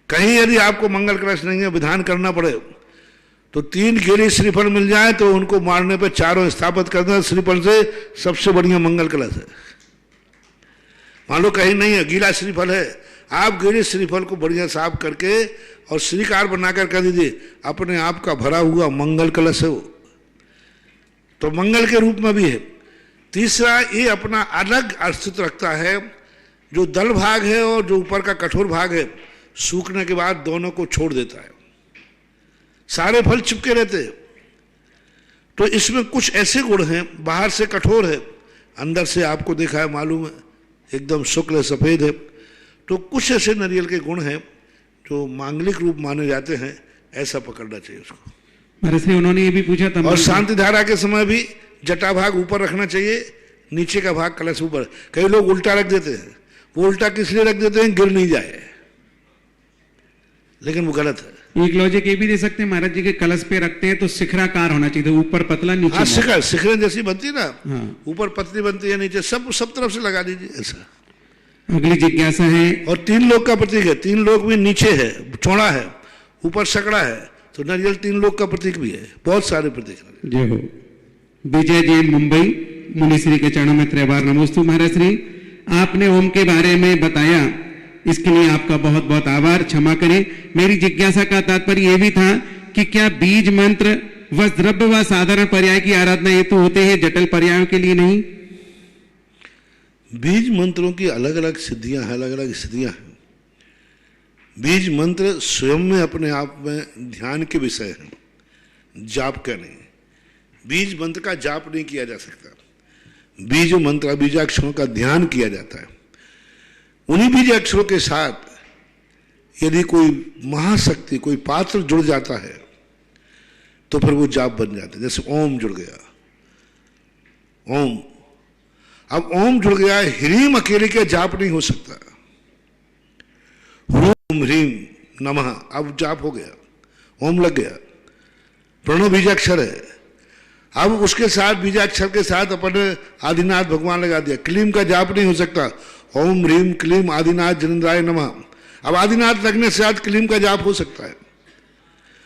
कहीं यदि आपको मंगल कलश नहीं है, विधान करना पड़े, तो 3 गिरी श्रीफल मिल जाए तो उनको मारने पे 4 स्थापित कर दें। श्रीफल से सबसे बढ़िया मंगल कलश है। मान लो कहीं नहीं है, गीला श्रीफल है, आप गीले श्रीफल को बढ़िया साफ करके और श्रीकार बनाकर कर दीजिए, अपने आप का भरा हुआ मंगल कलश है वो, तो मंगल के रूप में भी है। तीसरा, ये अपना अलग अस्तित्व रखता है। जो दल भाग है और जो ऊपर का कठोर भाग है, सूखने के बाद दोनों को छोड़ देता है। सारे फल चिपके रहते हैं, तो इसमें कुछ ऐसे गुण हैं, बाहर से कठोर है, अंदर से आपको देखा है, मालूम है एकदम शुक्ल सफेद है। तो कुछ ऐसे नारियल के गुण हैं जो मांगलिक रूप माने जाते हैं, ऐसा पकड़ना चाहिए उसको। महाराज श्री उन्होंने ये भी पूछा था, और शांति धारा के समय भी जटा भाग ऊपर रखना चाहिए, नीचे का भाग कलश ऊपर। कई लोग उल्टा रख देते हैं, वो उल्टा किस लिए रख देते हैं, गिर नहीं जाए, लेकिन वो गलत है। एक लॉजिक ये भी दे सकते हैं महाराज जी के, कलश पे रखते हैं तो शिखराकार होना चाहिए, तो ऊपर पतला नीचे। हाँ, शिखर जैसी बनती है ना, हाँ। ऊपर पतली बनती है, नीचे सब तरफ से लगा दीजिए ऐसा। अगली जिज्ञासा है, और 3 लोक का प्रतीक है, 3 लोक भी नीचे है, चौड़ा है, ऊपर सकड़ा है, तो नारियल 3 लोक का प्रतीक भी है। बहुत सारे प्रतीक हैं। जय हो। विजय जैन मुंबई, मुनिश्री के चरणों में त्रैबार नमोस्तु। महाराज श्री, आपने ओम के बारे में बताया, इसके लिए आपका बहुत बहुत आभार, क्षमा करें। मेरी जिज्ञासा का तात्पर्य यह भी था कि क्या बीज मंत्र व द्रव्य व साधारण पर्याय की आराधना हेतु होते हैं, जटिल पर्यायों के लिए नहीं? बीज मंत्रों की अलग अलग सिद्धियां हैं, अलग अलग स्थितियां हैं। बीज मंत्र स्वयं में अपने आप में ध्यान के विषय हैं, जाप का नहीं। बीज मंत्र का जाप नहीं किया जा सकता, बीज मंत्र बीजाक्षरों का ध्यान किया जाता है। उन्हीं बीज अक्षरों के साथ यदि कोई महाशक्ति, कोई पात्र जुड़ जाता है तो फिर वो जाप बन जाता है। जैसे ओम जुड़ गया, ओम, अब ओम जुड़ गया, ह्रीम अकेले के जाप नहीं हो सकता। ह्रूम ह्रीम नमः, अब जाप हो गया, ओम लग गया, प्रणव बीजाक्षर है। अब उसके साथ बीजाक्षर के साथ अपन आदिनाथ भगवान लगा दिया, क्लीम का जाप नहीं हो सकता। ओम ह्रीम क्लीम आदिनाथ जनिंद्राय नमः, अब आदिनाथ लगने से आज क्लीम का जाप हो सकता है,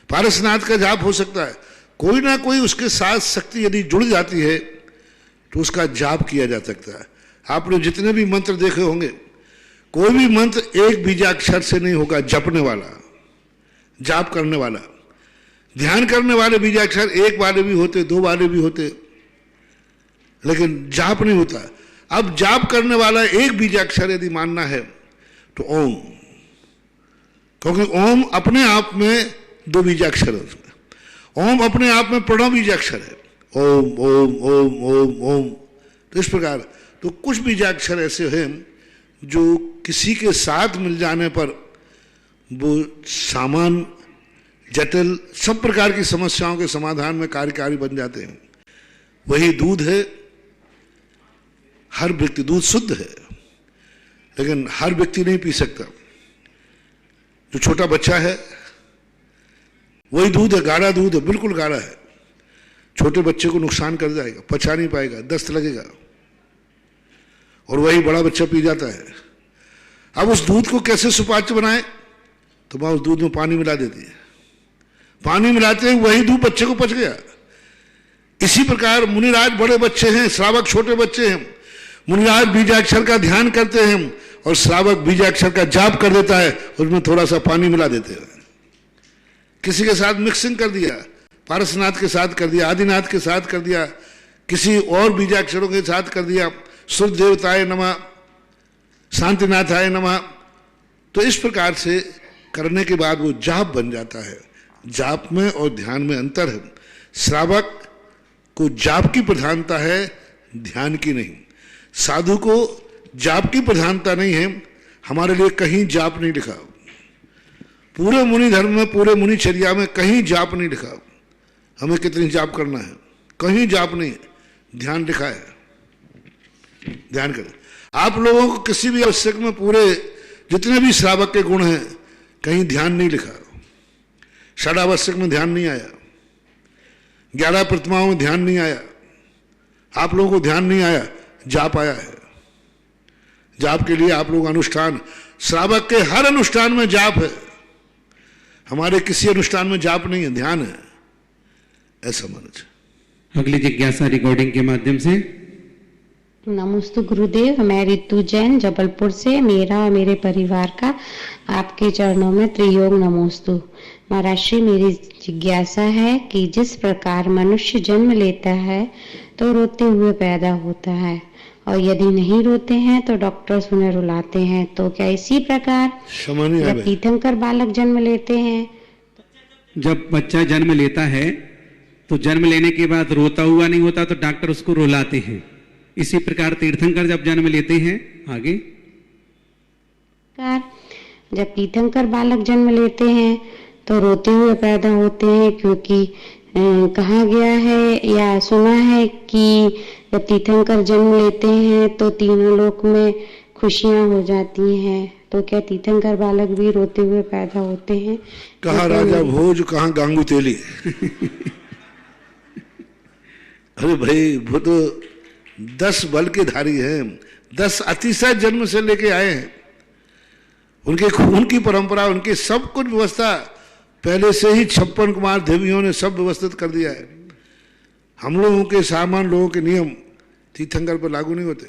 पारसनाथ का जाप हो सकता है। कोई ना कोई उसके साथ शक्ति यदि जुड़ जाती है तो उसका जाप किया जा सकता है। आपने जितने भी मंत्र देखे होंगे, कोई भी मंत्र एक बीजाक्षर से नहीं होगा। जपने वाला, जाप करने वाला, ध्यान करने वाले बीजाक्षर एक वाले भी होते, 2 वाले भी होते, लेकिन जाप नहीं होता। अब जाप करने वाला एक बीजाक्षर यदि मानना है तो ओम, क्योंकि ओम अपने आप में 2 बीजाक्षर है उसमें। ओम अपने आप में प्रणव बीजाक्षर है, ओम ओम ओम ओम ओम। तो इस प्रकार तो कुछ बीजाक्षर ऐसे हैं जो किसी के साथ मिल जाने पर वो सामान जटिल सब प्रकार की समस्याओं के समाधान में कार्यकारी बन जाते हैं। वही दूध है। हर व्यक्ति, दूध शुद्ध है लेकिन हर व्यक्ति नहीं पी सकता। जो छोटा बच्चा है वही दूध है, गाढ़ा दूध है, बिल्कुल गाढ़ा है, छोटे बच्चे को नुकसान कर जाएगा, पचा नहीं पाएगा, दस्त लगेगा। और वही बड़ा बच्चा पी जाता है। अब उस दूध को कैसे सुपाच्य बनाए, तो मां उस दूध में पानी मिला देती है, पानी मिलाते ही वही दूध बच्चे को पच गया। इसी प्रकार मुनिराज बड़े बच्चे हैं, श्रावक छोटे बच्चे हैं, मुनिराज बीजाक्षर का ध्यान करते हैं और श्रावक बीजाक्षर का जाप कर देता है, उसमें थोड़ा सा पानी मिला देते हैं, किसी के साथ मिक्सिंग कर दिया, पारसनाथ के साथ कर दिया, आदिनाथ के साथ कर दिया, किसी और बीजाक्षरों के साथ कर दिया, सूर्य देवताय नमः, शांतिनाथाय नमः। तो इस प्रकार से करने के बाद वो जाप बन जाता है। जाप में और ध्यान में अंतर है। श्रावक को जाप की प्रधानता है, ध्यान की नहीं। साधु को जाप की प्रधानता नहीं है। हमारे लिए कहीं जाप नहीं लिखा, पूरे मुनि धर्म में, पूरे मुनिचर्या में कहीं जाप नहीं लिखा हमें कितनी जाप करना है, कहीं जाप नहीं, ध्यान लिखा है। ध्यान करें। आप लोगों को किसी भी आवश्यक में पूरे जितने भी श्रावक के गुण हैं कहीं ध्यान नहीं लिखा। षडावश्यक में ध्यान नहीं आया, 11 प्रतिमाओं में ध्यान नहीं आया, आप लोगों को ध्यान नहीं आया, जाप आया है। जाप के लिए आप लोग अनुष्ठान, श्रावक के हर अनुष्ठान में जाप है, हमारे किसी अनुष्ठान में जाप नहीं है, ध्यान है, ऐसा मानो। अगली जिज्ञासा रिकॉर्डिंग के माध्यम से। नमस्ते गुरुदेव, मैं रितु जैन जबलपुर से। मेरा और मेरे परिवार का आपके चरणों में त्रियोग नमोस्तु। महाराज श्री, मेरी जिज्ञासा है कि जिस प्रकार मनुष्य जन्म लेता है तो रोते हुए पैदा होता है, और यदि नहीं रोते हैं तो डॉक्टर्स उन्हें रुलाते हैं, तो क्या इसी प्रकार जब तीर्थंकर बालक जन्म लेते हैं? जब बच्चा जन्म लेता है तो जन्म लेने के बाद रोता हुआ नहीं होता तो डॉक्टर उसको रुलाते हैं। इसी प्रकार तीर्थंकर जब जन्म लेते हैं, आगे जब तीर्थंकर बालक जन्म लेते हैं तो रोते हुए पैदा होते हैं, क्योंकि कहा गया है या सुना है कि जब तीर्थंकर जन्म लेते हैं तो तीनों लोक में खुशियां हो जाती हैं। तो क्या तीर्थंकर बालक भी रोते हुए पैदा होते हैं? कहाँ राजा भोज, कहाँ गांगू तेली। अरे भाई, वो तो 10 बल के धारी हैं, 10 अतिशय जन्म से लेके आए हैं, उनके खून की परंपरा, उनकी सब कुछ व्यवस्था पहले से ही 56 कुमार देवियों ने सब व्यवस्थित कर दिया है। हम लोगों के सामान्य लोगों के नियम तीर्थंकर पर लागू नहीं होते।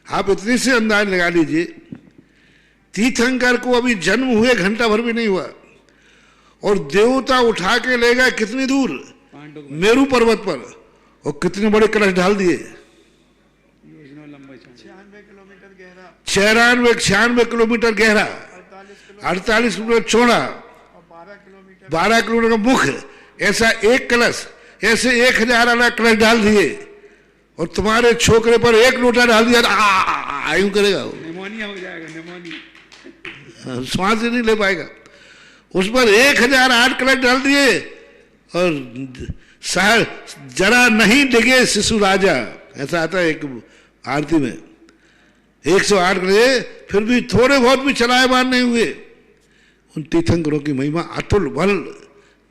आप इतने से अंदाज लगा लीजिए, तीर्थंकर को अभी जन्म हुए घंटा भर भी नहीं हुआ और देवता उठा के ले गए कितनी दूर, मेरू पर्वत पर, और कितने बड़े कलश डाल दिए, 96 किलोमीटर गहरा, 48 किलोमीटर चौड़ा, 12 किलोमीटर का मुख, ऐसा एक कलश, ऐसे 1000 अलग कलश डाल दिए, और तुम्हारे छोकरे पर 1 लोटा डाल दिया, यूं करेगा वो, निमोनिया हो जाएगा, निमोनिया, श्वास ही नहीं ले पाएगा। उस पर 1008 कलश डाल दिए, और जरा नहीं डिगे शिशु राजा, ऐसा आता है एक आरती में, 108 कलश, फिर भी थोड़े बहुत भी चलाएमान नहीं हुए। उन तीर्थंकरों की महिमा, अतुल बल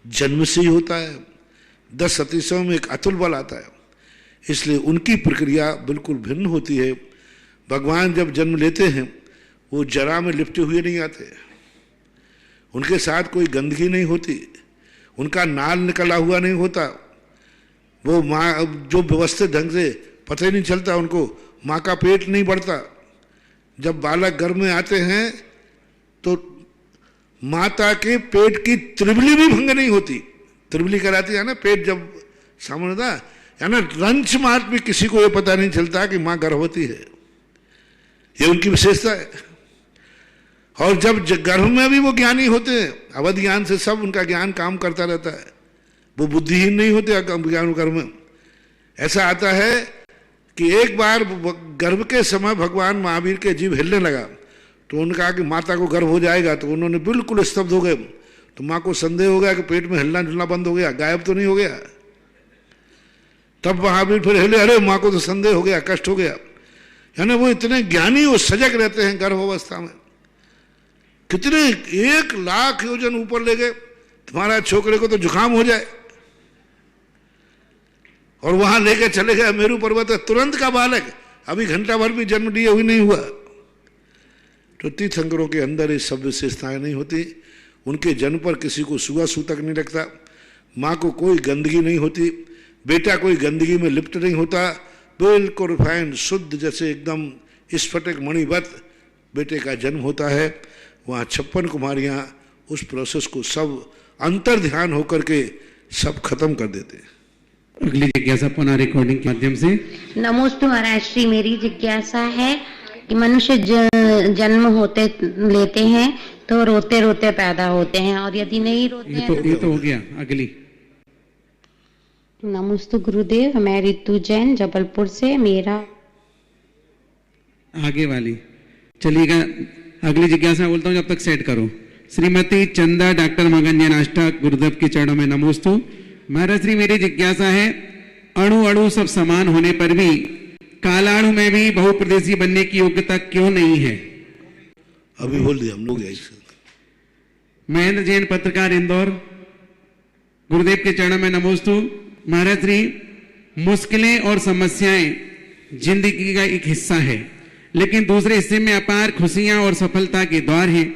जन्म से ही होता है, 10 अतिशयों में एक अतुल बल आता है, इसलिए उनकी प्रक्रिया बिल्कुल भिन्न होती है। भगवान जब जन्म लेते हैं वो जरा में लिपटे हुए नहीं आते, उनके साथ कोई गंदगी नहीं होती, उनका नाल निकला हुआ नहीं होता, वो माँ जो व्यवस्थित ढंग से पता ही नहीं चलता उनको, माँ का पेट नहीं बढ़ता। जब बालक गर्भ में आते हैं तो माता के पेट की त्रिबली भी भंग नहीं होती, त्रिबली कराती है ना, पेट जब सामने होता है ना, रंच मात्र भी किसी को ये पता नहीं चलता कि माँ गर्भवती है, ये उनकी विशेषता है। और जब गर्भ में भी वो ज्ञानी होते हैं, अवध ज्ञान से सब उनका ज्ञान काम करता रहता है, वो बुद्धिहीन नहीं होते ज्ञान कर्म में। ऐसा आता है कि एक बार गर्भ के समय भगवान महावीर के जीव हिलने लगा, तो उन्होंने कहा कि माता को गर्भ हो जाएगा, तो उन्होंने बिल्कुल स्तब्ध हो गए। तो माँ को संदेह हो गया कि पेट में हिलना जुलना बंद हो गया, गायब तो नहीं हो गया। तब महावीर फिर हिले, अरे माँ को तो संदेह हो गया, कष्ट हो गया। यानी वो इतने ज्ञानी और सजग रहते हैं गर्भावस्था में। कितने 1 लाख योजन ऊपर ले गए, तुम्हारा छोकरे को तो जुकाम हो जाए, और वहां लेके चले गए मेरू पर्वत, तुरंत का बालक, अभी घंटा भर भी जन्म लिए हुई नहीं हुआ। तो तीर्थंकरों के अंदर ये सब विशेषताएं नहीं होती, उनके जन्म पर किसी को सुआ सूतक नहीं लगता, माँ को कोई गंदगी नहीं होती, बेटा कोई गंदगी में लिप्त नहीं होता, बिल्कुल रिफाइंड शुद्ध, जैसे एकदम स्फटिक मणिवत बेटे का जन्म होता है, वहाँ 56 कुमारियाँ उस प्रोसेस को सब अंतर ध्यान होकर के सब खत्म कर देते हैं। अगली जिज्ञासा पुनः रिकॉर्डिंग के माध्यम से। नमोस्तु महाराज श्री, मेरी जिज्ञासा है कि मनुष्य जन्म होते लेते हैं तो रोते रोते पैदा होते हैं, और यदि नहीं रोते हैं ये तो हो गया। अगली। नमोस्तु गुरुदेव, मैं रितु जैन जबलपुर से। मेरा आगे वाली चलिएगा। अगली जिज्ञासा बोलता हूँ, जब तक सेट करो। श्रीमती चंदा डॉक्टर मगन जैन अष्टक, गुरुदेव के चरणों में नमोस्तु। महाराज श्री, मेरी जिज्ञासा है, अणु अणु सब समान होने पर भी कालाणु में भी बहुप्रदेशी बनने की योग्यता क्यों नहीं है? अभी बोल दिया हम लोग ऐसे। महेंद्र जैन पत्रकार, इंदौर, गुरुदेव के चरणों में नमोस्तु। महाराज श्री, मुश्किलें और समस्याएं जिंदगी का एक हिस्सा है, लेकिन दूसरे हिस्से में अपार खुशियां और सफलता के द्वार हैं।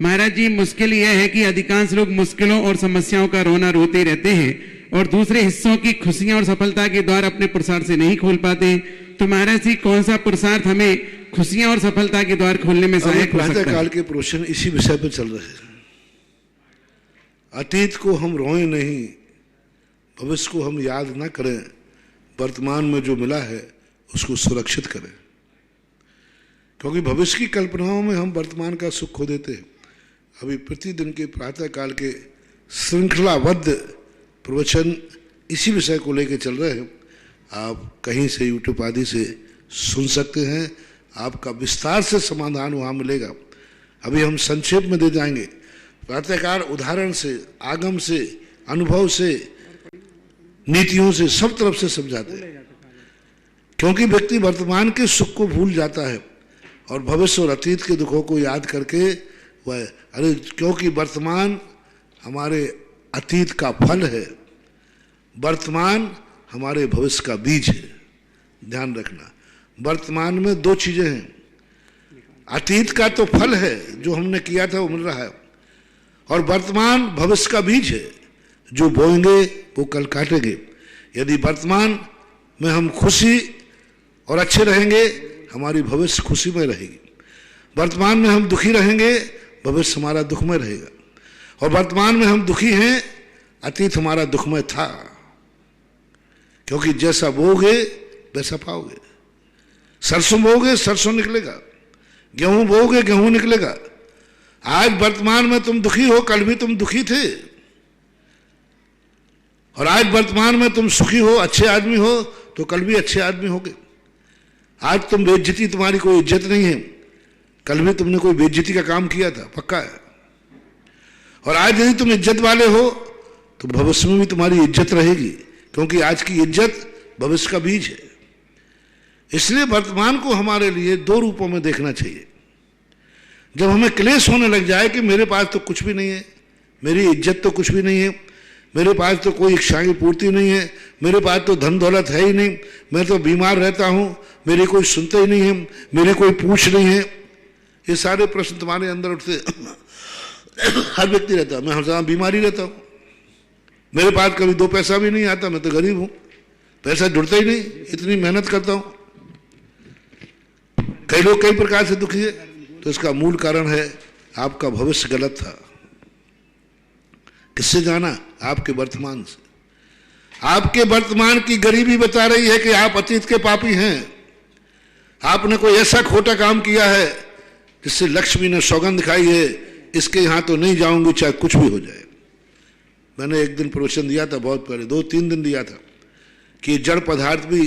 महाराज जी, मुश्किल यह है कि अधिकांश लोग मुश्किलों और समस्याओं का रोना रोते रहते हैं और दूसरे हिस्सों की खुशियां और सफलता के द्वार अपने पुरुषार्थ से नहीं खोल पाते। तो महाराज जी, कौन सा पुरुषार्थ हमें खुशियां और सफलता के द्वार खोलने में सहायक हो सकता है? काल के प्रश्न इसी विषय पर चल रहे हैं। अतीत को हम रोएं नहीं, भविष्य को हम याद ना करें, वर्तमान में जो मिला है उसको सुरक्षित करें, क्योंकि भविष्य की कल्पनाओं में हम वर्तमान का सुख खो देते हैं। अभी प्रतिदिन के प्रातः काल के श्रृंखलाबद्ध प्रवचन इसी विषय को लेकर चल रहे हैं। आप कहीं से यूट्यूब आदि से सुन सकते हैं, आपका विस्तार से समाधान वहाँ मिलेगा। अभी हम संक्षेप में दे जाएंगे। प्रातःकाल उदाहरण से, आगम से, अनुभव से, नीतियों से, सब तरफ से समझाते हैं, क्योंकि व्यक्ति वर्तमान के सुख को भूल जाता है और भविष्य और अतीत के दुखों को याद करके वह क्योंकि वर्तमान हमारे अतीत का फल है, वर्तमान हमारे भविष्य का बीज है। ध्यान रखना, वर्तमान में दो चीजें हैं। अतीत का तो फल है, जो हमने किया था वो मिल रहा है, और वर्तमान भविष्य का बीज है, जो बोएंगे वो कल काटेंगे। यदि वर्तमान में हम खुशी और अच्छे रहेंगे, हमारी भविष्य खुशी में रहेगी। वर्तमान में हम दुखी रहेंगे, भविष्य हमारा दुखमय रहेगा। और वर्तमान में हम दुखी हैं, अतीत हमारा दुखमय था, क्योंकि जैसा बोओगे वैसा पाओगे। सरसों बोओगे सरसों निकलेगा, गेहूं बोओगे गेहूं निकलेगा। आज वर्तमान में तुम दुखी हो, कल भी तुम दुखी थे, और आज वर्तमान में तुम सुखी हो, अच्छे आदमी हो, तो कल भी अच्छे आदमी होगे। आज तुम बेइज्जती, तुम्हारी कोई इज्जत नहीं है, कल भी तुमने कोई बेइज्जती का काम किया था, पक्का है। और आज यदि तुम इज्जत वाले हो तो भविष्य में भी तुम्हारी इज्जत रहेगी, क्योंकि आज की इज्जत भविष्य का बीज है। इसलिए वर्तमान को हमारे लिए दो रूपों में देखना चाहिए। जब हमें क्लेश होने लग जाए कि मेरे पास तो कुछ भी नहीं है, मेरी इज्जत तो कुछ भी नहीं है, मेरे पास तो कोई इच्छा की पूर्ति नहीं है, मेरे पास तो धन दौलत है ही नहीं, मैं तो बीमार रहता हूँ, मेरी कोई सुनते ही नहीं है, मेरी कोई पूछ नहीं है, ये सारे प्रश्न तुम्हारे अंदर उठते हर व्यक्ति रहता है। मैं हमेशा बीमारी रहता हूँ, मेरे पास कभी दो पैसा भी नहीं आता, मैं तो गरीब हूँ, पैसा जुड़ता ही नहीं, इतनी मेहनत करता हूँ। कई लोग कई प्रकार से दुखी है, तो इसका मूल कारण है आपका भविष्य गलत था। किससे जाना? आपके वर्तमान से। आपके वर्तमान की गरीबी बता रही है कि आप अतीत के पापी हैं। आपने कोई ऐसा खोटा काम किया है जिससे लक्ष्मी ने सौगंध दिखाई है, इसके यहां तो नहीं जाऊंगी चाहे कुछ भी हो जाए। मैंने एक दिन प्रवचन दिया था, बहुत पहले 2-3 दिन दिया था, कि जड़ पदार्थ भी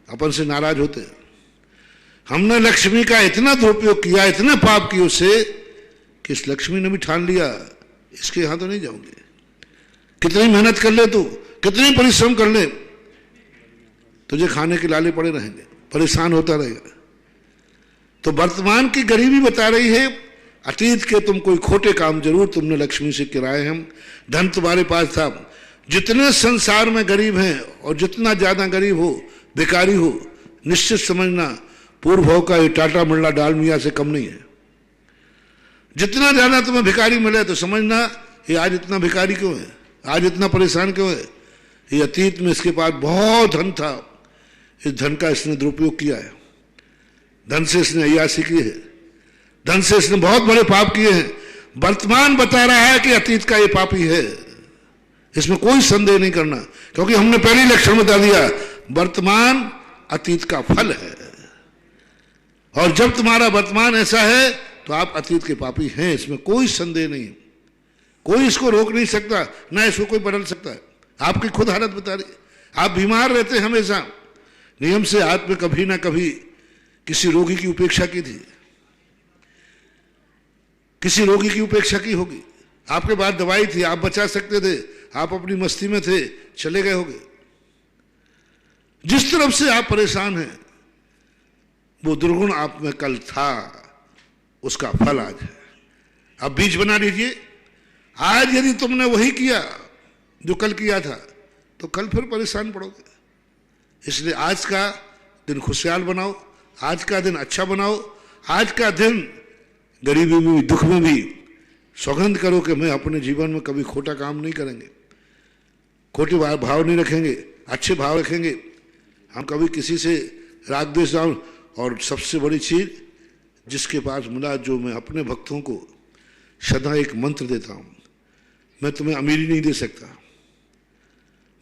अपन से नाराज होते हैं। हमने लक्ष्मी का इतना दुरुपयोग किया, इतना पाप किया उससे, कि इस लक्ष्मी ने भी ठान लिया इसके यहां तो नहीं जाऊंगे। कितनी मेहनत कर ले तू, कितनी परिश्रम कर ले, तुझे खाने के लाले पड़े रहेंगे, परेशान होता रहेगा। तो वर्तमान की गरीबी बता रही है, अतीत के तुम कोई खोटे काम जरूर तुमने लक्ष्मी से किराए हैं। धन तुम्हारे पास था। जितने संसार में गरीब हैं और जितना ज्यादा गरीब हो, बेकारी हो, निश्चित समझना पूर्व भोग का ये टाटा मिर्ला डालमिया से कम नहीं है। जितना ज्यादा तुम्हें भिखारी मिले तो समझना ये आज इतना भिखारी क्यों है, आज इतना परेशान क्यों है। ये अतीत में इसके पास बहुत धन था, इस धन का इसने दुरुपयोग किया है, धन से इसने अय्यासी की है। धन से इसने बहुत बड़े पाप किए हैं। वर्तमान बता रहा है कि अतीत का ये पापी है, इसमें कोई संदेह नहीं करना, क्योंकि हमने पहले लक्षण बता दिया, वर्तमान अतीत का फल है। और जब तुम्हारा वर्तमान ऐसा है तो आप अतीत के पापी हैं, इसमें कोई संदेह नहीं। कोई इसको रोक नहीं सकता, ना इसको कोई बदल सकता है। आपकी खुद हालत बता रही। आप बीमार रहते हैं हमेशा, नियम से आपने कभी ना कभी किसी रोगी की उपेक्षा की थी, किसी रोगी की उपेक्षा की होगी। आपके पास दवाई थी, आप बचा सकते थे, आप अपनी मस्ती में थे, चले गए होगे। जिस तरफ से आप परेशान हैं, वो दुर्गुण आप में कल था, उसका फल आज है। अब बीज बना लीजिए। आज यदि तुमने वही किया जो कल किया था, तो कल फिर परेशान पड़ोगे। इसलिए आज का दिन खुशहाल बनाओ, आज का दिन अच्छा बनाओ, आज का दिन गरीबी में भी, दुख में भी सौगंध करो कि मैं अपने जीवन में कभी खोटा काम नहीं करेंगे, खोटे भाव नहीं रखेंगे, अच्छे भाव रखेंगे। हम कभी किसी से राग द्वेष जाऊं। और सबसे बड़ी चीज जिसके पास मिला, जो मैं अपने भक्तों को सदा एक मंत्र देता हूं, मैं तुम्हें अमीरी नहीं दे सकता,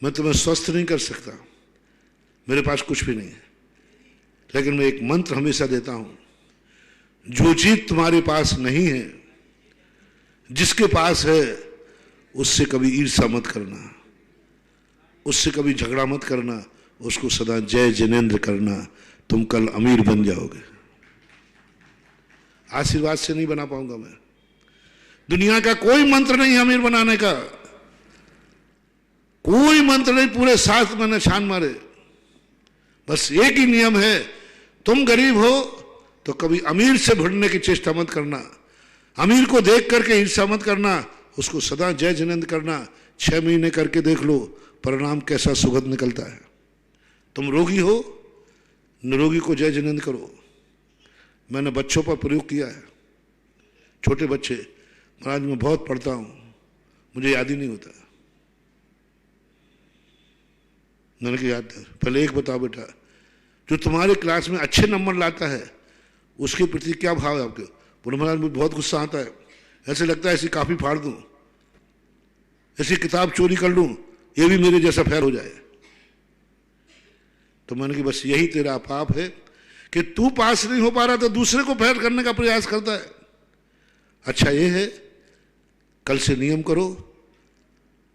मैं तुम्हें स्वस्थ नहीं कर सकता, मेरे पास कुछ भी नहीं है, लेकिन मैं एक मंत्र हमेशा देता हूं, जो चीज तुम्हारे पास नहीं है, जिसके पास है, उससे कभी ईर्ष्या मत करना, उससे कभी झगड़ा मत करना, उसको सदा जय जिनेंद्र करना, तुम कल अमीर बन जाओगे। आशीर्वाद से नहीं बना पाऊंगा मैं। दुनिया का कोई मंत्र नहीं है अमीर बनाने का, कोई मंत्र नहीं, पूरे शास्त्र में निशान मारे। बस एक ही नियम है, तुम गरीब हो तो कभी अमीर से भिड़ने की चेष्टा मत करना, अमीर को देख करके ईर्ष्या मत करना, उसको सदा जय जिनेंद्र करना। 6 महीने करके देख लो परिणाम कैसा सुखद निकलता है। तुम रोगी हो, निरोगी को जय जिनेंद्र करो। मैंने बच्चों पर प्रयोग किया है, छोटे बच्चे, महाराज मैं बहुत पढ़ता हूं, मुझे याद ही नहीं होता। मैंने कहा याद है, पहले एक बताओ बेटा, जो तुम्हारे क्लास में अच्छे नंबर लाता है उसके प्रति क्या भाव है आपके? बोले महाराज मुझे बहुत गुस्सा आता है, ऐसे लगता है ऐसी काफी फाड़ दूं, ऐसी किताब चोरी कर लूं, ये भी मेरे जैसा फेल हो जाए। तो मैंने कहा बस यही तेरा पाप है कि तू पास नहीं हो पा रहा तो दूसरे को फेल करने का प्रयास करता है। अच्छा ये है, कल से नियम करो,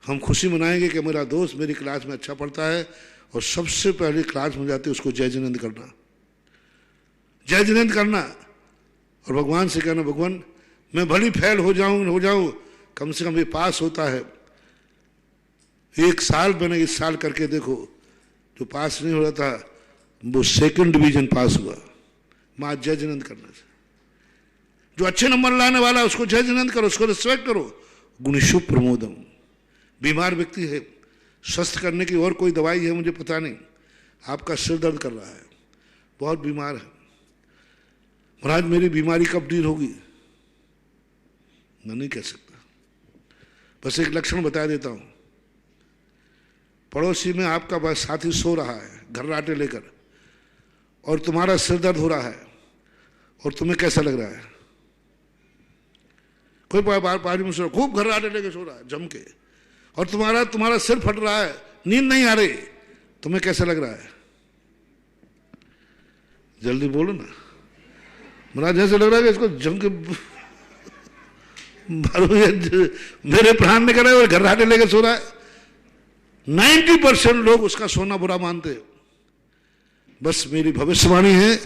हम खुशी मनाएंगे कि मेरा दोस्त मेरी क्लास में अच्छा पढ़ता है, और सबसे पहले क्लास में जाते उसको जय जिनेंद्र करना, जय जिनेंद्र करना, और भगवान से कहना भगवान मैं भली फेल हो जाऊं, कम से कम ये पास होता है। 1 साल मैंने इस साल करके देखो, जो पास नहीं हो रहा था वो 2nd डिवीजन पास हुआ। मां जय जिनेंद्र करना से, जो अच्छे नंबर लाने वाला है उसको जय जिनेंद्र करो, उसको रिस्पेक्ट करो। गुणेशु प्रमोदम। बीमार व्यक्ति है, स्वस्थ करने की और कोई दवाई है मुझे पता नहीं, आपका सिर दर्द कर रहा है, बहुत बीमार है, महाराज मेरी बीमारी कब दूर होगी? मैं नहीं कह सकता, बस एक लक्षण बता देता हूं। पड़ोसी में आपका बस साथी सो रहा है घर्राटे लेकर, और तुम्हारा सिर दर्द हो रहा है, और तुम्हें कैसा लग रहा है? कोई बार पानी में सो रहा, खूब घर्राटे लेकर सो रहा है जम के, और तुम्हारा सिर फट रहा है, नींद नहीं आ रही, तुम्हें कैसा लग रहा है? जल्दी बोलो ना। महाराज ऐसे लग रहा है कि इसको जम के मेरे प्राण निकल रहे और घर्राटे लेकर सो रहा है। 90% लोग उसका सोना बुरा मानते हैं। बस मेरी भविष्यवाणी है,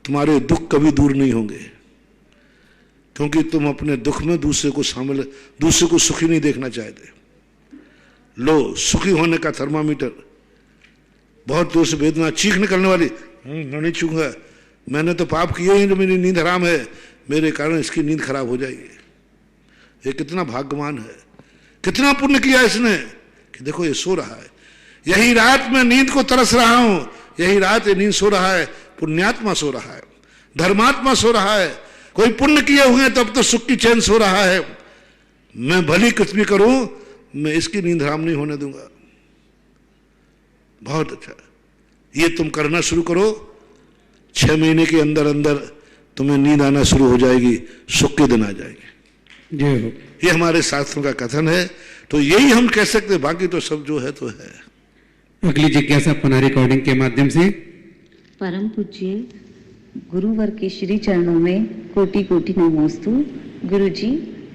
तुम्हारे दुख कभी दूर नहीं होंगे, क्योंकि तुम अपने दुख में दूसरे को सुखी नहीं देखना चाहते। लो, सुखी होने का थर्मामीटर, बहुत जोर से वेदना, चीख निकलने वाली, नहीं छूंगा, मैंने तो पाप किए ही, जो मेरी नींद हराम है, मेरे कारण इसकी नींद खराब हो जाएगी। ये कितना भाग्यवान है, कितना पुण्य किया इसने कि देखो ये सो रहा है, यही रात में नींद को तरस रहा हूं, यही रात ये नींद सो रहा है, पुण्यात्मा सो रहा है, धर्मात्मा सो रहा है, कोई पुण्य किए हुए तब तो सुख की चैन सो रहा है। मैं भली कुछ भी करूं, मैं इसकी नींद हराम नहीं होने दूंगा। बहुत अच्छा, ये तुम करना शुरू करो, 6 महीने के अंदर अंदर तुम्हें नींद आना शुरू हो जाएगी, सुख के दिन आ जाएंगे। जय हो। ये हमारे शास्त्रों का कथन है, तो यही हम कह सकते हैं, बाकी तो सब जो है तो है। अगली जिज्ञासा पुनः रिकॉर्डिंग के माध्यम से। परम पूज्य गुरुवर के श्री चरणों में कोटि कोटि नमोस्तु। गुरु जी,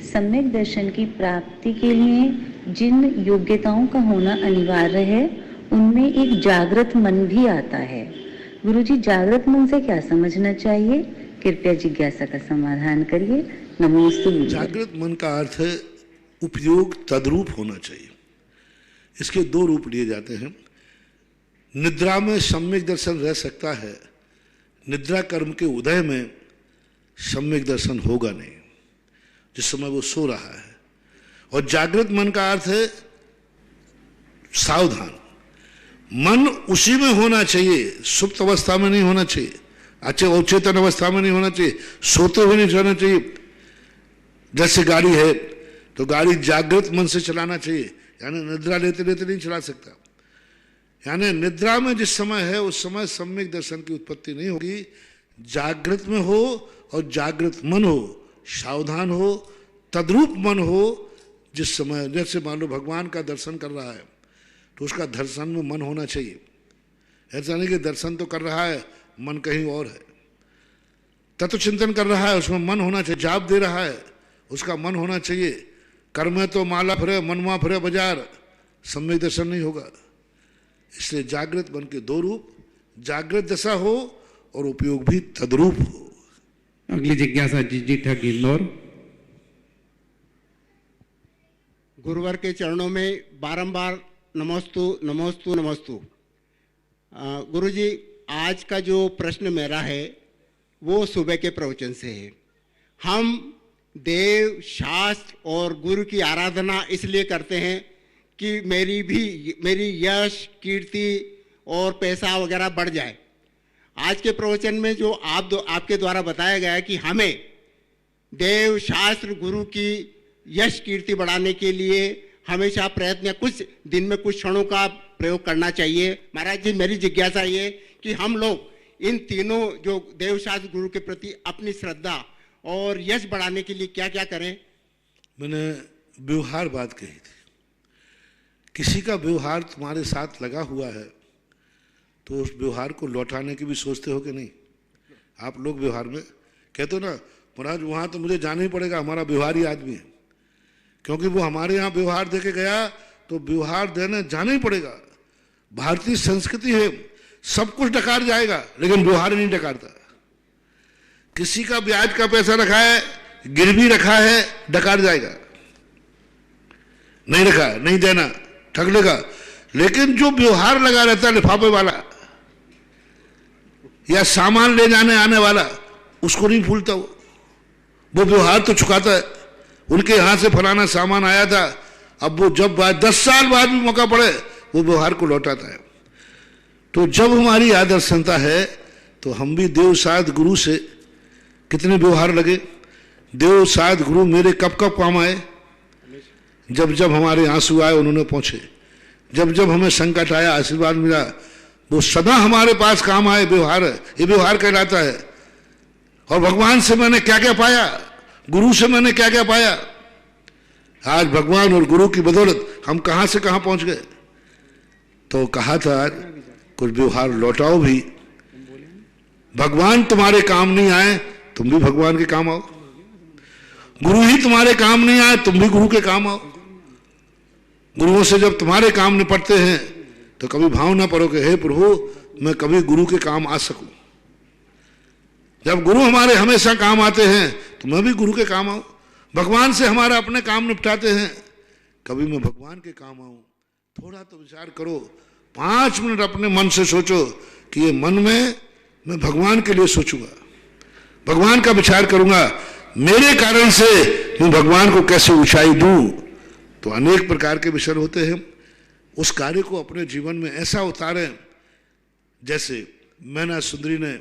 सम्यक दर्शन की प्राप्ति के लिए जिन योग्यताओं का होना अनिवार्य है, उनमें एक जागृत मन भी आता है। गुरु जी, जागृत मन से क्या समझना चाहिए? कृपया जिज्ञासा का समाधान करिए। नमोस्तु। जागृत मन का अर्थ है उपयोग तद्रूप होना चाहिए। इसके दो रूप लिए जाते हैं। निद्रा में सम्यक दर्शन रह सकता है, निद्रा कर्म के उदय में सम्यक दर्शन होगा नहीं, जिस समय वो सो रहा है। और जागृत मन का अर्थ है सावधान मन, उसी में होना चाहिए, सुप्त अवस्था में नहीं होना चाहिए, अच्छे अवचेतन अवस्था में नहीं होना चाहिए, सोते हुए नहीं रहना चाहिए। जैसे गाड़ी है तो गाड़ी जागृत मन से चलाना चाहिए, यानी निद्रा लेते लेते नहीं चला सकता। यानी निद्रा में जिस समय है उस समय सम्यक दर्शन की उत्पत्ति नहीं होगी। जागृत में हो और जागृत मन हो, सावधान हो, तद्रूप मन हो। जिस समय जैसे मान लो भगवान का दर्शन कर रहा है तो उसका दर्शन में मन होना चाहिए। ऐसा नहीं कि दर्शन तो कर रहा है मन कहीं और है। तत्व चिंतन कर रहा है उसमें मन होना चाहिए। जाप दे रहा है उसका मन होना चाहिए। कर्म में तो माला फिरे मनवा फिरे बाजार, सम्यक दर्शन नहीं होगा। इसलिए जागृत मन के दो रूप, जागृत दशा हो और उपयोग भी तद्रूप हो। अगली जिज्ञासा जी ठग इंदौर। गुरुवर के चरणों में बारंबार नमोस्तु नमोस्तु नमोस्तु। गुरुजी, आज का जो प्रश्न मेरा है वो सुबह के प्रवचन से है। हम देव शास्त्र और गुरु की आराधना इसलिए करते हैं कि मेरी यश कीर्ति और पैसा वगैरह बढ़ जाए। आज के प्रवचन में जो आपके द्वारा बताया गया है कि हमें देव शास्त्र गुरु की यश कीर्ति बढ़ाने के लिए हमेशा प्रयत्न, कुछ दिन में कुछ क्षणों का प्रयोग करना चाहिए। महाराज जी, मेरी जिज्ञासा ये कि हम लोग इन तीनों जो देव शास्त्र गुरु के प्रति अपनी श्रद्धा और यश बढ़ाने के लिए क्या क्या करें? मैंने व्यवहार बात कही थी। किसी का व्यवहार तुम्हारे साथ लगा हुआ है तो उस व्यवहार को लौटाने की भी सोचते हो कि नहीं? आप लोग व्यवहार में कहते हो ना, महाराज वहाँ तो मुझे जाना ही पड़ेगा, हमारा व्यवहारी आदमी है, क्योंकि वो हमारे यहाँ व्यवहार दे के गया तो व्यवहार देने जाना ही पड़ेगा। भारतीय संस्कृति है, सब कुछ डकार जाएगा लेकिन व्यवहार नहीं डकारता। किसी का ब्याज का पैसा रखा है, गिरवी रखा है, डकार जाएगा। नहीं रखा नहीं देना, ठग लेगा। लेकिन जो व्यवहार लगा रहता है लिफाफे वाला या सामान ले जाने आने वाला, उसको नहीं भूलता वो व्यवहार तो चुकाता है। उनके यहां से फलाना सामान आया था, अब वो जब 10 साल बाद भी मौका पड़े वो व्यवहार को लौटाता है। तो जब हमारी आदर्शनता है तो हम भी देव साध गुरु से कितने व्यवहार लगे। देव साध गुरु मेरे कब कब काम आए? जब जब हमारे आंसू आए उन्होंने पहुंचे, जब जब हमें संकट आया आशीर्वाद मिला, वो सदा हमारे पास काम आए। व्यवहार है, ये व्यवहार कहलाता है। और भगवान से मैंने क्या क्या पाया, गुरु से मैंने क्या क्या पाया। आज भगवान और गुरु की बदौलत हम कहां से कहां पहुंच गए। तो कहा था कुछ व्यवहार लौटाओ भी। भगवान तुम्हारे काम नहीं आए, तुम भी भगवान के काम आओ। गुरु ही तुम्हारे काम नहीं आए, तुम भी गुरु के काम आओ। गुरुओं से जब तुम्हारे काम निपटते हैं तो कभी भाव ना पड़ो कि हे प्रभु मैं कभी गुरु के काम आ सकूं। जब गुरु हमारे हमेशा काम आते हैं तो मैं भी गुरु के काम आऊं। भगवान से हमारा अपने काम निपटाते हैं, कभी मैं भगवान के काम आऊं। थोड़ा तो विचार करो, 5 मिनट अपने मन से सोचो कि ये मन में मैं भगवान के लिए सोचूंगा, भगवान का विचार करूंगा, मेरे कारण से मैं भगवान को कैसे ऊंचाई दूं। तो अनेक प्रकार के विषय होते हैं। उस कार्य को अपने जीवन में ऐसा उतारें जैसे मैना सुंदरी ने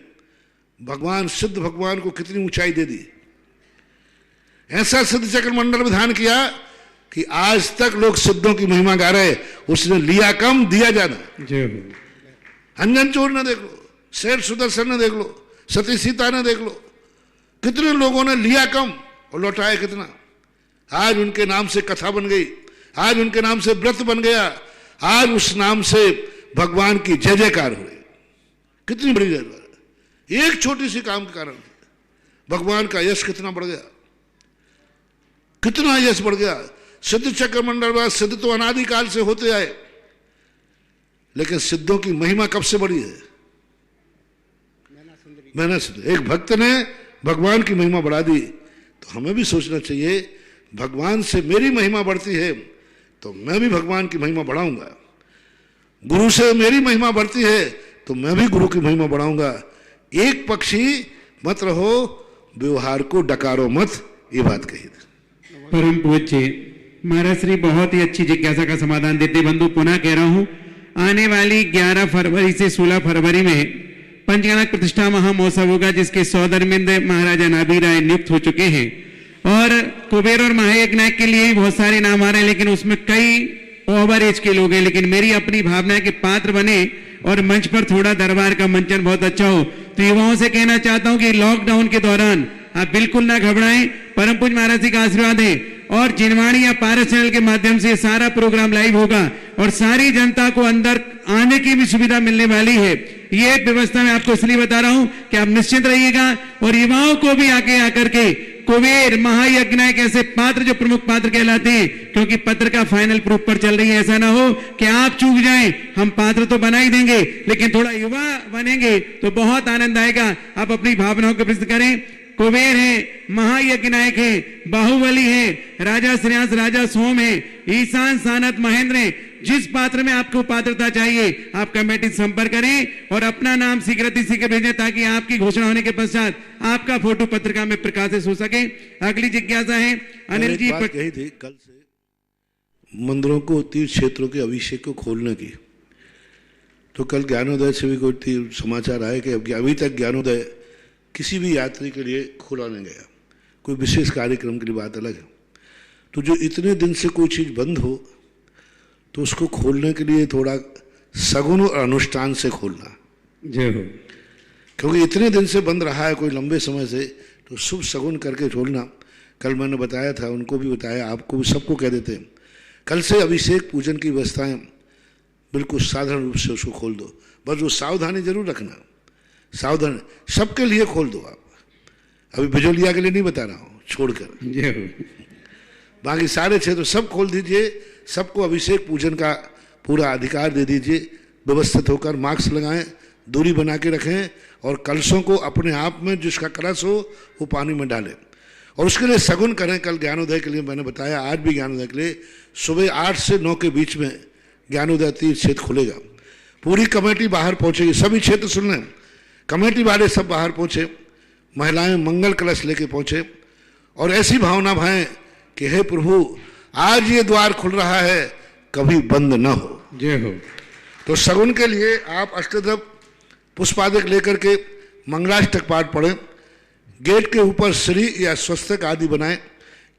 भगवान सिद्ध भगवान को कितनी ऊंचाई दे दी। ऐसा सिद्ध चक्र मंडल विधान किया कि आज तक लोग सिद्धों की महिमा गा रहे। उसने लिया कम दिया ज्यादा। अंजन चोर ने देख लो, शेर सुदर्शन ने देख लो, सती सीता ने देख लो, कितने लोगों ने लिया कम और लौटाया कितना। आज उनके नाम से कथा बन गई, आज उनके नाम से व्रत बन गया, आज उस नाम से भगवान की जय जयकार हो रही। कितनी बड़ी जय, एक छोटी सी काम के कारण भगवान का यश कितना बढ़ गया, कितना यश बढ़ गया। सिद्ध चक्र मंडल सिद्ध तो अनादिकाल से होते आए, लेकिन सिद्धों की महिमा कब से बढ़ी है? मैंने एक भक्त ने भगवान की महिमा बढ़ा दी, तो हमें भी सोचना चाहिए भगवान से मेरी महिमा बढ़ती है तो मैं भी भगवान की महिमा बढ़ाऊंगा। गुरु से मेरी महिमा बढ़ती है तो मैं भी गुरु की महिमा बढ़ाऊंगा। एक पक्षी मत रहो, व्यवहार को डकारो मत, ये बात कही थी। परम पूज्य महाराज श्री बहुत ही अच्छी जिज्ञासा का समाधान देते। बंधु पुनः कह रहा हूं, आने वाली 11 फरवरी से 16 फरवरी में पंचगणक प्रतिष्ठा महामहोत्सव होगा, जिसके सौधर्मिंद महाराजा नाभी राय नियुक्त हो चुके हैं। और कुबेर और महायज्ञ के लिए बहुत सारे नाम आ रहे हैं, लेकिन उसमें कई ओवर एज के लोग हैं। लेकिन मेरी अपनी भावना है कि पात्र बने और मंच पर थोड़ा दरबार का मंचन बहुत अच्छा हो। तो युवाओं से कहना चाहता हूं कि लॉकडाउन के दौरान आप बिल्कुल ना घबराएं, परम पूज्य महाराज जी का आशीर्वाद है। और जिनवाणी या पारस चैनल के माध्यम से सारा प्रोग्राम लाइव होगा और सारी जनता को अंदर आने की भी सुविधा मिलने वाली है। ये व्यवस्था मैं आपको इसलिए बता रहा हूं कि आप निश्चिंत रहिएगा और युवाओं को भी आके आकर के कुबेर महायज्ञ कैसे पात्र जो प्रमुख पात्र कहलाते हैं, क्योंकि पत्र का फाइनल प्रूफ पर चल रही है। ऐसा ना हो कि आप चूक जाएं, हम पात्र तो बना ही देंगे लेकिन थोड़ा युवा बनेंगे तो बहुत आनंद आएगा। आप अपनी भावनाओं को प्रस्तुत करें। कुबेर है, महायज्ञ नायक है, बाहुबली है, राजा श्रेयांस राजा सोम है, ईशान सानत महेंद्र है। जिस पात्र में आपको पात्रता चाहिए आप कमेटी से संपर्क करें और अपना नाम शीघ्र भेजें, ताकि आपकी घोषणा होने के पश्चात आपका फोटो पत्रिका में प्रकाशित हो सके। अगली जिज्ञासा है अनिल जी। कही थी कल से मंदिरों को, तीर्थ क्षेत्रों के अभिषेक को खोलने की, तो कल ज्ञानोदय से भी कोई समाचार आए कि अभी तक ज्ञानोदय किसी भी यात्री के लिए खोला नहीं गया। कोई विशेष कार्यक्रम के लिए बात अलग है, तो जो इतने दिन से कोई चीज़ बंद हो तो उसको खोलने के लिए थोड़ा सगुन और अनुष्ठान से खोलना जय हो। क्योंकि इतने दिन से बंद रहा है कोई लंबे समय से, तो शुभ सगुन करके खोलना। कल मैंने बताया था, उनको भी बताया, आपको भी, सबको कह देते हैं कल से अभिषेक पूजन की व्यवस्थाएं बिल्कुल साधारण रूप से उसको खोल दो। बस वो सावधानी जरूर रखना, सावधान सबके लिए खोल दो आप। अभी बिजोलिया के लिए नहीं बता रहा हूँ, छोड़कर बाकी सारे क्षेत्र सब खोल दीजिए। सबको अभिषेक पूजन का पूरा अधिकार दे दीजिए। व्यवस्थित होकर मास्क लगाएं, दूरी बना के रखें और कलशों को अपने आप में जिसका कलश हो वो पानी में डालें और उसके लिए सगुन करें। कल ज्ञानोदय के लिए मैंने बताया, आज भी ज्ञानोदय के लिए सुबह 8 से 9 के बीच में ज्ञानोदय तीर्थ क्षेत्र खुलेगा। पूरी कमेटी बाहर पहुंचेगी, सभी क्षेत्र सुन लें, कमेटी वाले सब बाहर पहुंचे, महिलाएं मंगल कलश लेके पहुंचे और ऐसी भावना भाएं कि हे प्रभु आज ये द्वार खुल रहा है, कभी बंद न हो। जय हो। तो सगुन के लिए आप अष्टदल पुष्पादिक लेकर के मंगलाष्टक पाठ पढ़ें, गेट के ऊपर श्री या स्वस्तिक आदि बनाएं,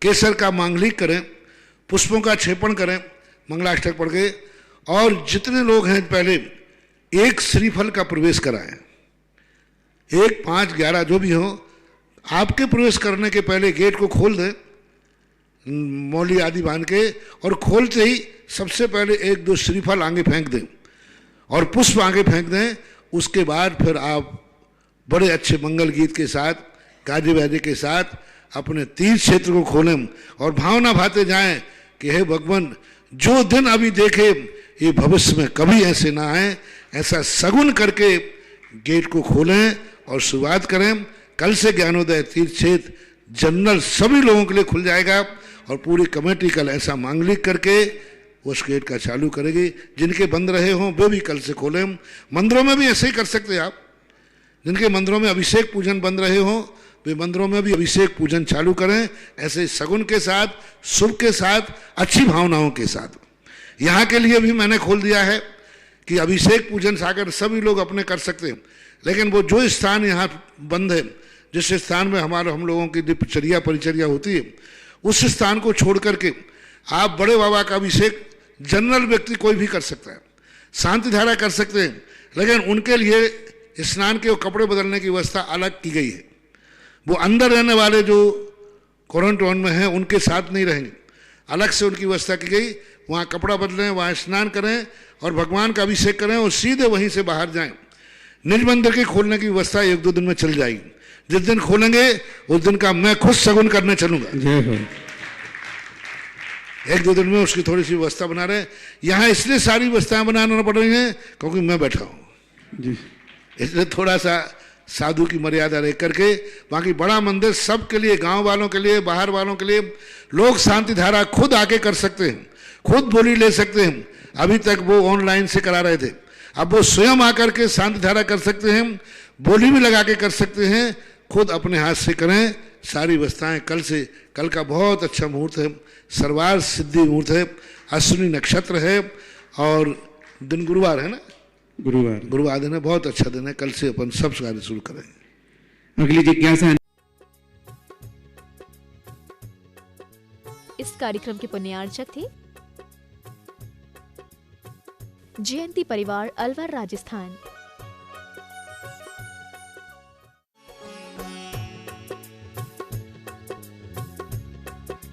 केसर का मांगलिक करें, पुष्पों का क्षेपण करें मंगलाष्टक पढ़ के, और जितने लोग हैं पहले एक श्रीफल का प्रवेश कराएं, 1, 5, 11 जो भी हो। आपके प्रवेश करने के पहले गेट को खोल दें मौली आदि बांध के, और खोलते ही सबसे पहले 1-2 श्रीफल आगे फेंक दें और पुष्प आगे फेंक दें। उसके बाद फिर आप बड़े अच्छे मंगल गीत के साथ, गाजे बाजे के साथ अपने तीर्थ क्षेत्र को खोलें और भावना भाते जाएं कि हे भगवान, जो दिन अभी देखे ये भविष्य में कभी ऐसे ना आए। ऐसा सगुन करके गेट को खोलें और शुरुआत करें। कल से ज्ञानोदय तीर्थ क्षेत्र जनरल सभी लोगों के लिए खुल जाएगा और पूरी कमेटी कल ऐसा मांगलिक करके उस गेट का चालू करेगी। जिनके बंद रहे हों वे भी कल से खोलें। मंदिरों में भी ऐसे ही कर सकते हैं आप, जिनके मंदिरों में अभिषेक पूजन बंद रहे हों वे मंदिरों में भी अभिषेक पूजन चालू करें, ऐसे सगुन के साथ, शुभ के साथ, अच्छी भावनाओं के साथ। यहाँ के लिए भी मैंने खोल दिया है कि अभिषेक पूजन सागर सभी लोग अपने कर सकते हैं, लेकिन वो जो स्थान यहाँ बंद है, जिस स्थान में हम लोगों की दिनचर्या परिचर्या होती है, उस स्थान को छोड़ करके आप बड़े बाबा का अभिषेक जनरल व्यक्ति कोई भी कर सकता है, शांति धारा कर सकते हैं, लेकिन उनके लिए स्नान के और कपड़े बदलने की व्यवस्था अलग की गई है। वो अंदर रहने वाले जो क्वारंटाइन में हैं उनके साथ नहीं रहेंगे, अलग से उनकी व्यवस्था की गई। वहाँ कपड़ा बदलें, वहाँ स्नान करें और भगवान का अभिषेक करें और सीधे वहीं से बाहर जाएं। निज मंदिर के खोलने की व्यवस्था 1-2 दिन में चल जाएगी। जिस दिन खोलेंगे उस दिन का मैं खुद शगुन करने चलूंगा। 1-2 दिन में उसकी थोड़ी सी व्यवस्था बना रहे हैं। यहाँ इसलिए सारी व्यवस्थाएं बनाना पड़ रही हैं क्योंकि मैं बैठा हूँ, इसलिए थोड़ा सा साधु की मर्यादा रह करके। बाकी बड़ा मंदिर सबके लिए, गांव वालों के लिए, बाहर वालों के लिए, लोग शांति धारा खुद आके कर सकते हैं, खुद बोली ले सकते हैं। अभी तक वो ऑनलाइन से करा रहे थे, अब वो स्वयं आकर के शांति धारा कर सकते हैं, बोली भी लगा के कर सकते हैं, खुद अपने हाथ से करें। सारी व्यवस्थाएं कल का बहुत अच्छा मुहूर्त है, सर्वार सिद्धि मुहूर्त है, अश्विनी नक्षत्र है और दिन गुरुवार है ना, गुरुवार दिन है, बहुत अच्छा दिन है। कल से अपन सब कार्य शुरू करेंगे। अगली जिज्ञासा। इस कार्यक्रम के पुण्यार्चक थे जयंती परिवार, अलवर, राजस्थान।